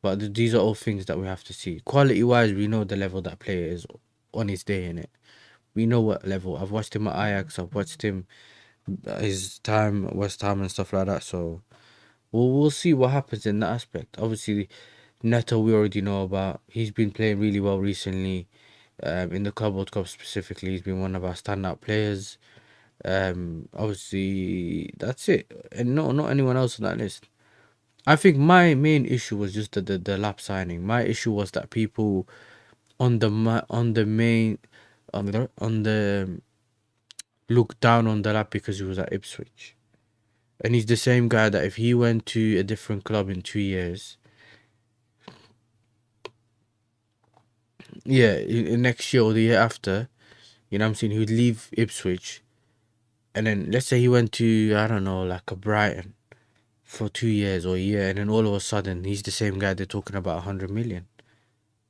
Speaker 1: But these are all things that we have to see. Quality wise, we know the level that player is on his day in it. We know what level. I've watched him at Ajax. I've watched him his time at West Ham and stuff like that. So we'll see what happens in that aspect. Obviously, Neto we already know about. He's been playing really well recently. In the Club World Cup specifically, he's been one of our standout players. Obviously that's it, and no, not anyone else on that list. I think my main issue was just the lap signing. My issue was that people on the main on the look down on the lap because he was at Ipswich, and he's the same guy that if he went to a different club in 2 years, yeah, next year or the year after, you know what I'm saying, he would leave Ipswich, and then let's say he went to, I don't know, like a Brighton for 2 years or a year, and then all of a sudden he's the same guy they're talking about 100 million.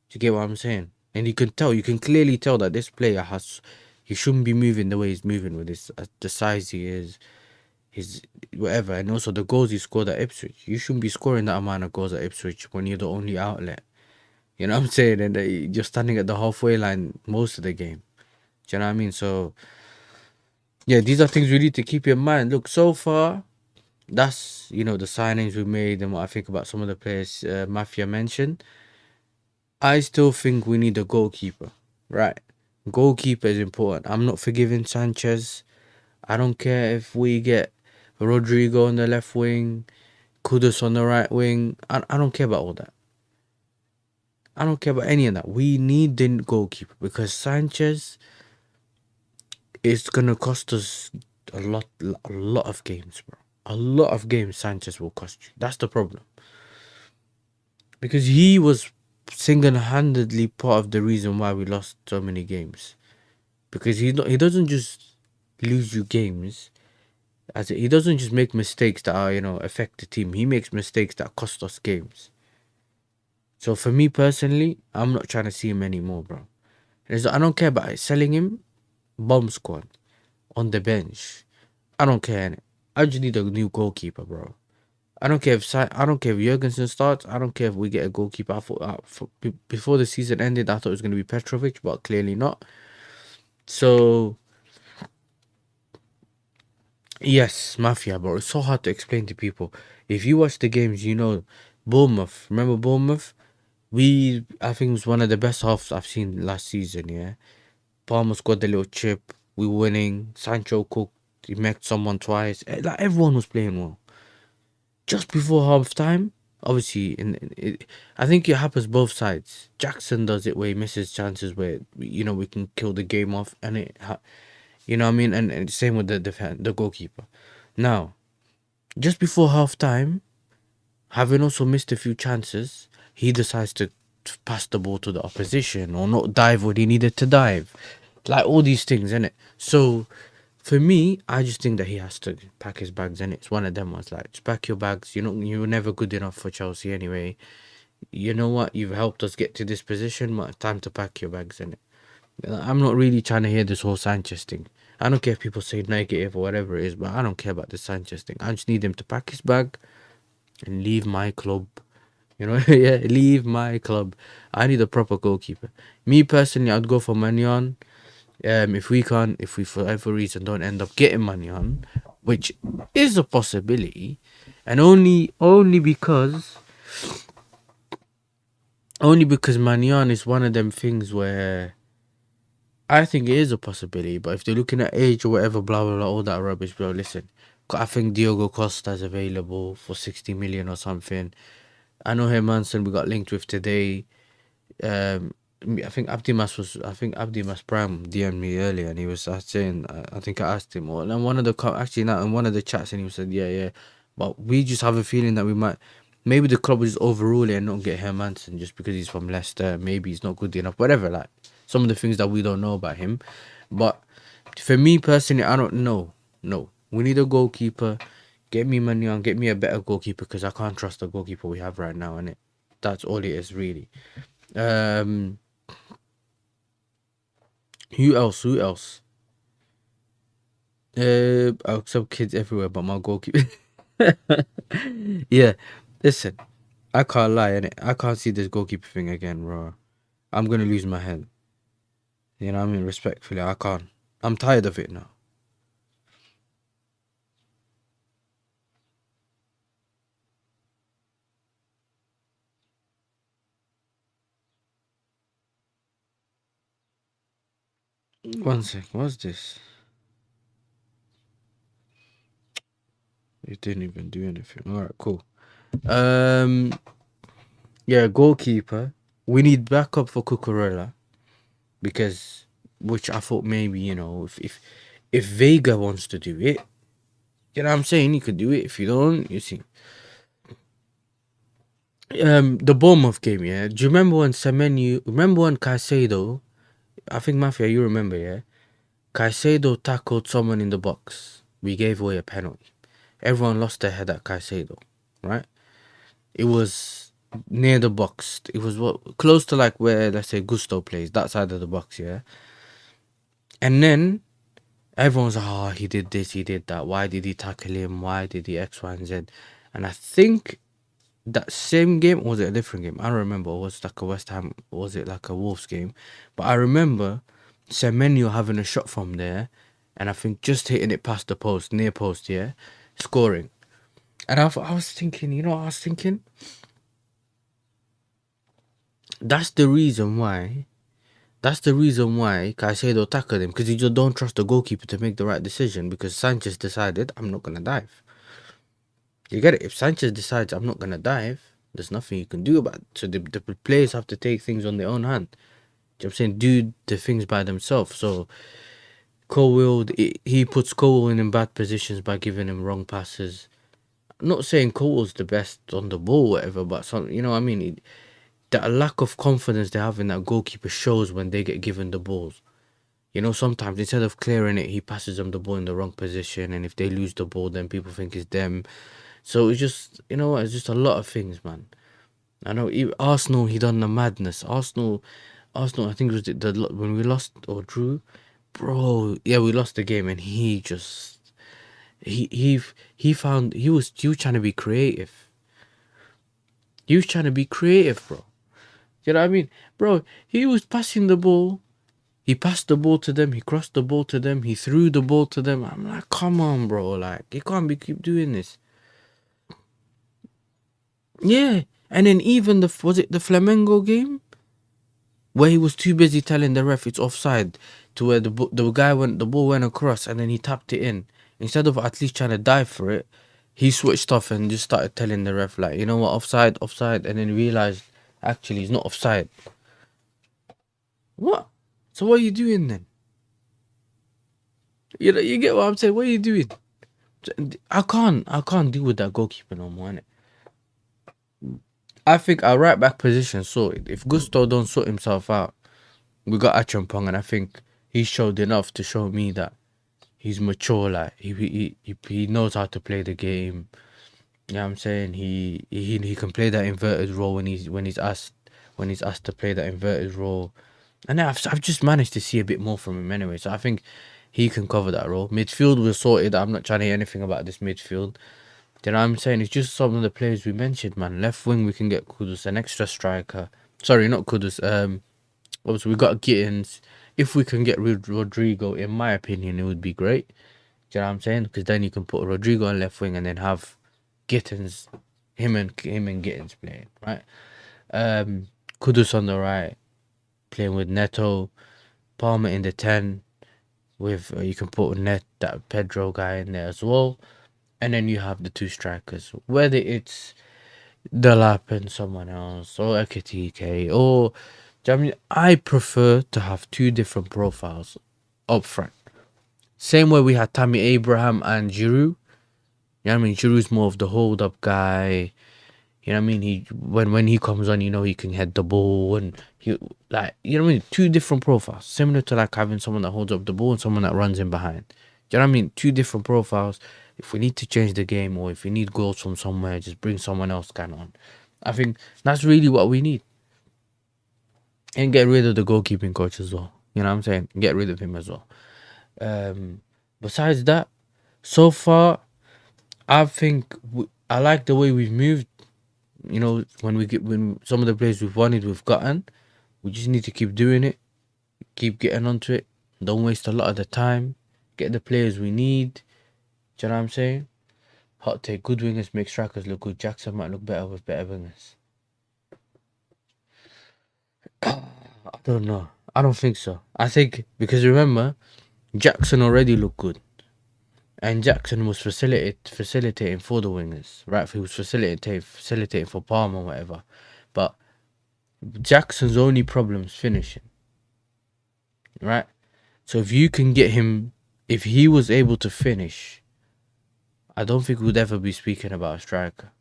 Speaker 1: Do you get what I'm saying? And you can tell, you can clearly tell that this player has, he shouldn't be moving the way he's moving with his the size he is, his whatever, and also the goals he scored at Ipswich. You shouldn't be scoring that amount of goals at Ipswich when you're the only outlet. You know what I'm saying? And you're standing at the halfway line most of the game. Do you know what I mean? So yeah, these are things we need to keep in mind. Look, so far, that's, you know, the signings we made and what I think about some of the players Mafia mentioned. I still think we need a goalkeeper, right? Goalkeeper is important. I'm not forgiving Sanchez. I don't care if we get Rodrigo on the left wing, Kudus on the right wing. I don't care about all that. I don't care about any of that. We need the goalkeeper because Sanchez is gonna cost us a lot of games, bro. A lot of games Sanchez will cost you. That's the problem. Because he was single-handedly part of the reason why we lost so many games. Because he doesn't just lose you games. He doesn't just make mistakes that are, you know, affect the team. He makes mistakes that cost us games. So for me personally, I'm not trying to see him anymore, bro. I don't care about selling him. Bomb squad on the bench. I don't care. I just need a new goalkeeper, bro. I don't care if Jurgensen starts. I don't care if we get a goalkeeper. I thought before the season ended, I thought it was going to be Petrovic, but clearly not. So yes, Mafia, bro. It's so hard to explain to people. If you watch the games, you know, Bournemouth. Remember Bournemouth? I think it was one of the best halves I've seen last season. Yeah, Palmer scored the little chip. We were winning. Sancho cooked. He met someone twice. Like everyone was playing well. Just before half time, obviously, I think it happens both sides. Jackson does it where he misses chances where, you know, we can kill the game off, and you know what I mean, and same with the goalkeeper. Now, just before half time, having also missed a few chances, he decides to pass the ball to the opposition or not dive when he needed to dive, like all these things, innit? So for me, I just think that he has to pack his bags, and it's one of them ones like, just pack your bags. You were never good enough for Chelsea anyway. You know what? You've helped us get to this position, but time to pack your bags, in it. I'm not really trying to hear this whole Sanchez thing. I don't care if people say negative or whatever it is, but I don't care about the Sanchez thing. I just need him to pack his bag and leave my club. You know, yeah, leave my club. I need a proper goalkeeper. Me personally, I'd go for Mannion. If we for whatever reason don't end up getting money on, which is a possibility, and only because Mannion is one of them things where I think it is a possibility. But if they're looking at age or whatever, blah blah blah, all that rubbish, bro. Listen, I think Diogo Costa's available for 60 million or something. I know Hermanson we got linked with today. um I think Abdi Mas Prime DM'd me earlier, and he was saying, I think I asked him, or and one of the actually not in one of the chats, and he said yeah, but we just have a feeling that we might, maybe the club will just overrule it and not get Hermanson just because he's from Leicester. Maybe he's not good enough, whatever, like some of the things that we don't know about him. But for me personally, I don't know. No, we need a goalkeeper. Get me money on, get me a better goalkeeper, because I can't trust the goalkeeper we have right now, and that's all it is really. um who else? Who else? Some kids everywhere, but my goalkeeper. Yeah, listen, I can't lie, innit? I can't see this goalkeeper thing again, bro. I'm gonna lose my head. You know what I mean? Respectfully, I can't. I'm tired of it now. One sec, what's this? He didn't even do anything. All right, cool. Um, yeah, goalkeeper. We need backup for Cucurella because, which I thought maybe if Vega wants to do it, you know what I'm saying, he could do it. If you don't, you see. The Bournemouth game, yeah. Do you remember when Semenyo? Remember when Caicedo? I think Mafia, you remember, yeah. Caicedo tackled someone in the box. We gave away a penalty. Everyone lost their head at Caicedo, right? It was near the box. It was close to like where, let's say, Gusto plays, that side of the box, yeah. And then everyone's like, oh, he did this, he did that. Why did he tackle him? Why did he X, Y, and Z? And I think that same game, or was it a different game? I don't remember. Was it like a West Ham? Or was it like a Wolves game? But I remember Semenyo having a shot from there, and I think just hitting it past the post, near post, yeah, scoring. And I was thinking, you know what I was thinking? That's the reason why. That's the reason why Caicedo tackled him, because you just don't trust the goalkeeper to make the right decision, because Sanchez decided, I'm not going to dive. You get it? If Sanchez decides, I'm not going to dive, there's nothing you can do about it. So the players have to take things on their own hand. You know what I'm saying? Do the things by themselves. So Colwill, he puts Colwill in bad positions by giving him wrong passes. I'm not saying Colwill's the best on the ball, whatever, but you know what I mean? The lack of confidence they have in that goalkeeper shows when they get given the balls. You know, sometimes instead of clearing it, he passes them the ball in the wrong position, and if they lose the ball, then people think it's them. So it's just, you know what, it's just a lot of things, man. I know Arsenal, he done the madness. Arsenal, I think it was when we lost or drew, bro. Yeah, we lost the game, and he just he found he was trying to be creative. He was trying to be creative, bro. You know what I mean, bro? He was passing the ball. He passed the ball to them. He crossed the ball to them. He threw the ball to them. I'm like, come on, bro. Like, you can't keep doing this. Yeah, and then even was it the Flamengo game where he was too busy telling the ref it's offside, to where the ball went across, and then he tapped it in instead of at least trying to dive for it. He switched off and just started telling the ref, like, you know what, offside, offside, and then realized actually he's not offside. What? So what are you doing then? You know, you get what I'm saying? What are you doing? I can't deal with that goalkeeper no more, innit? I think our right back position sorted. If Gusto don't sort himself out, we got Achampong, and I think he showed enough to show me that he's mature. Like he knows how to play the game. You know what I'm saying? He can play that inverted role when he's asked to play that inverted role. And I've just managed to see a bit more from him anyway. So I think he can cover that role. Midfield was sorted. I'm not trying to hear anything about this midfield. You know what I'm saying? It's just some of the players we mentioned, man. Left wing, we can get Kudus, an extra striker. Sorry, not Kudus. Obviously, we got Gittins. If we can get Rodrigo, in my opinion, it would be great. Do you know what I'm saying? Because then you can put Rodrigo on left wing and then have Gittins, him and Gittins playing, right? Kudus on the right, playing with Neto. Palmer in the 10. With you can put that Pedro guy in there as well. And then you have the two strikers, whether it's Delap and someone else, or Ekitike, or I mean, I prefer to have two different profiles up front. Same way we had Tammy Abraham and Giroud. You know what I mean? Giroud's more of the hold up guy. You know what I mean? He when he comes on, you know, he can head the ball, and he, like, you know what I mean? Two different profiles, similar to like having someone that holds up the ball and someone that runs in behind. Do you know what I mean? Two different profiles. If we need to change the game, or if we need goals from somewhere, just bring someone else kind of on. I think that's really what we need. And get rid of the goalkeeping coach as well. You know what I'm saying? Get rid of him as well. Besides that, so far, I think I like the way we've moved. You know, when some of the players we've wanted, we've gotten. We just need to keep doing it, keep getting onto it. Don't waste a lot of the time. Get the players we need. Do you know what I'm saying? Hot take: good wingers make strikers look good. Jackson might look better with better wingers. I don't know. I don't think so. I think because remember, Jackson already looked good, And Jackson was facilitating for the wingers, right? He was facilitating for Palmer or whatever. But Jackson's only problem's finishing, right? So if you can get him, if he was able to finish, I don't think we'd ever be speaking about a striker.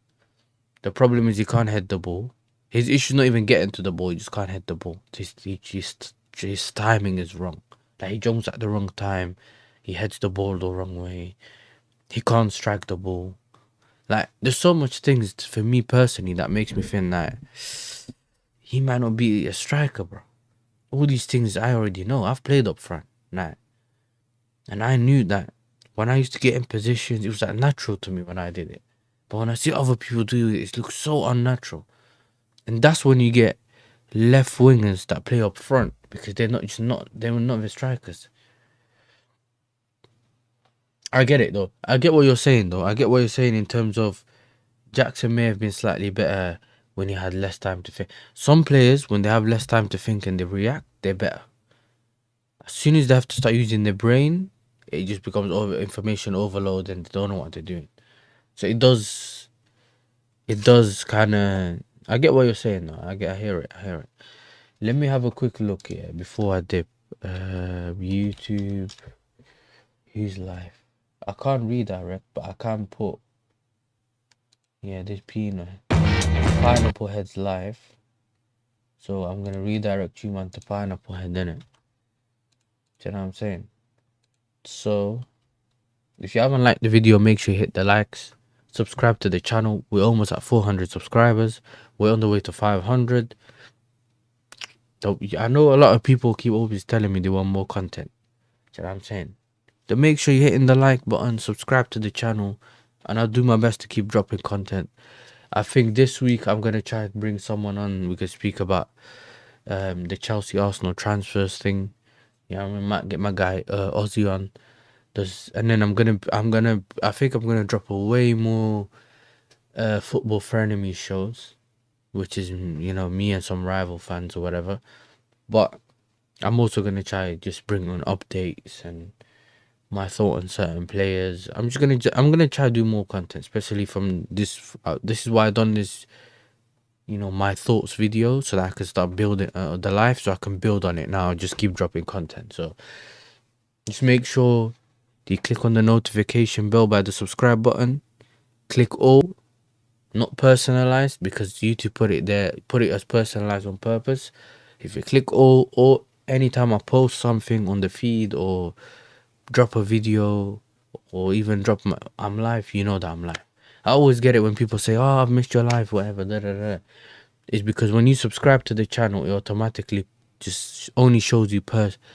Speaker 1: The problem is he can't head the ball. His issue's not even getting to the ball. He just can't head the ball. His timing is wrong. Like, he jumps at the wrong time. He heads the ball the wrong way. He can't strike the ball. Like, there's so much things for me personally that makes me think that he might not be a striker, bro. All these things I already know. I've played up front, nah. And I knew that when I used to get in positions, it was like natural to me when I did it. But when I see other people do it, it looks so unnatural. And that's when you get left wingers that play up front, because they're not the strikers. I get it though. I get what you're saying though. I get what you're saying in terms of Jackson may have been slightly better when he had less time to think. Some players, when they have less time to think and they react, they're better. As soon as they have to start using their brain, it just becomes information overload and they don't know what they're doing. So it does kind of. I get what you're saying though. I hear it. Let me have a quick look here before I dip. YouTube. Who's live? I can't redirect, but I can put. Yeah, this Pineapple Head's live. So I'm gonna redirect you, man, to Pineapple Head, innit? Do you know what I'm saying? So if you haven't liked the video, make sure you hit the likes. Subscribe to the channel. We're almost at 400 subscribers. We're on the way to 500. So I know a lot of people keep always telling me they want more content. Do you know what I'm saying? So make sure you're hitting the like button, subscribe to the channel, and I'll do my best to keep dropping content. I think this week I'm going to try to bring someone on. We could speak about the Chelsea Arsenal transfers thing. Yeah, I might get my guy Ozzy on. And then I think I'm gonna drop a way more football frenemy shows, which is, you know, me and some rival fans or whatever. But I'm also gonna try just bring on updates and my thought on certain players. I'm gonna try to do more content, especially from this. This is why I done this, you know, my thoughts video, so that I can start building the life, so I can build on it now. Just keep dropping content. So just make sure you click on the notification bell by the subscribe button. Click all, not personalized, because YouTube put it there, put it as personalized on purpose. If you click all, or anytime I post something on the feed or drop a video or even I'm live, you know that I'm live. I always get it when people say, "Oh, I've missed your live," whatever. It's because when you subscribe to the channel, it automatically just only shows you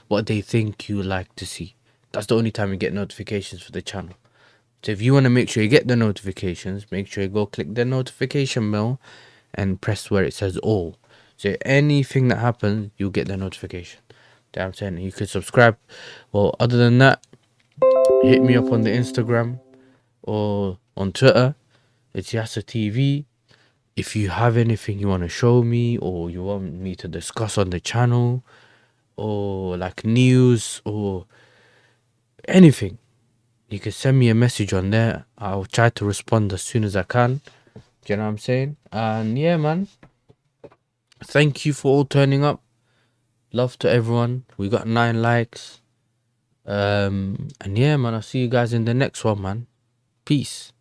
Speaker 1: what they think you like to see. That's the only time you get notifications for the channel. So if you want to make sure you get the notifications, make sure you go click the notification bell and press where it says all. So anything that happens, you'll get the notification. I'm saying you could subscribe. Well, other than that, hit me up on the Instagram or on Twitter. It's YASSERTV. If you have anything you want to show me or you want me to discuss on the channel, or like news or anything, you can send me a message on there. I'll try to respond as soon as I can. Do you know what I'm saying? And yeah, man, thank you for all turning up. Love to everyone. We got 9 likes. And yeah, man, I'll see you guys in the next one, man. Peace.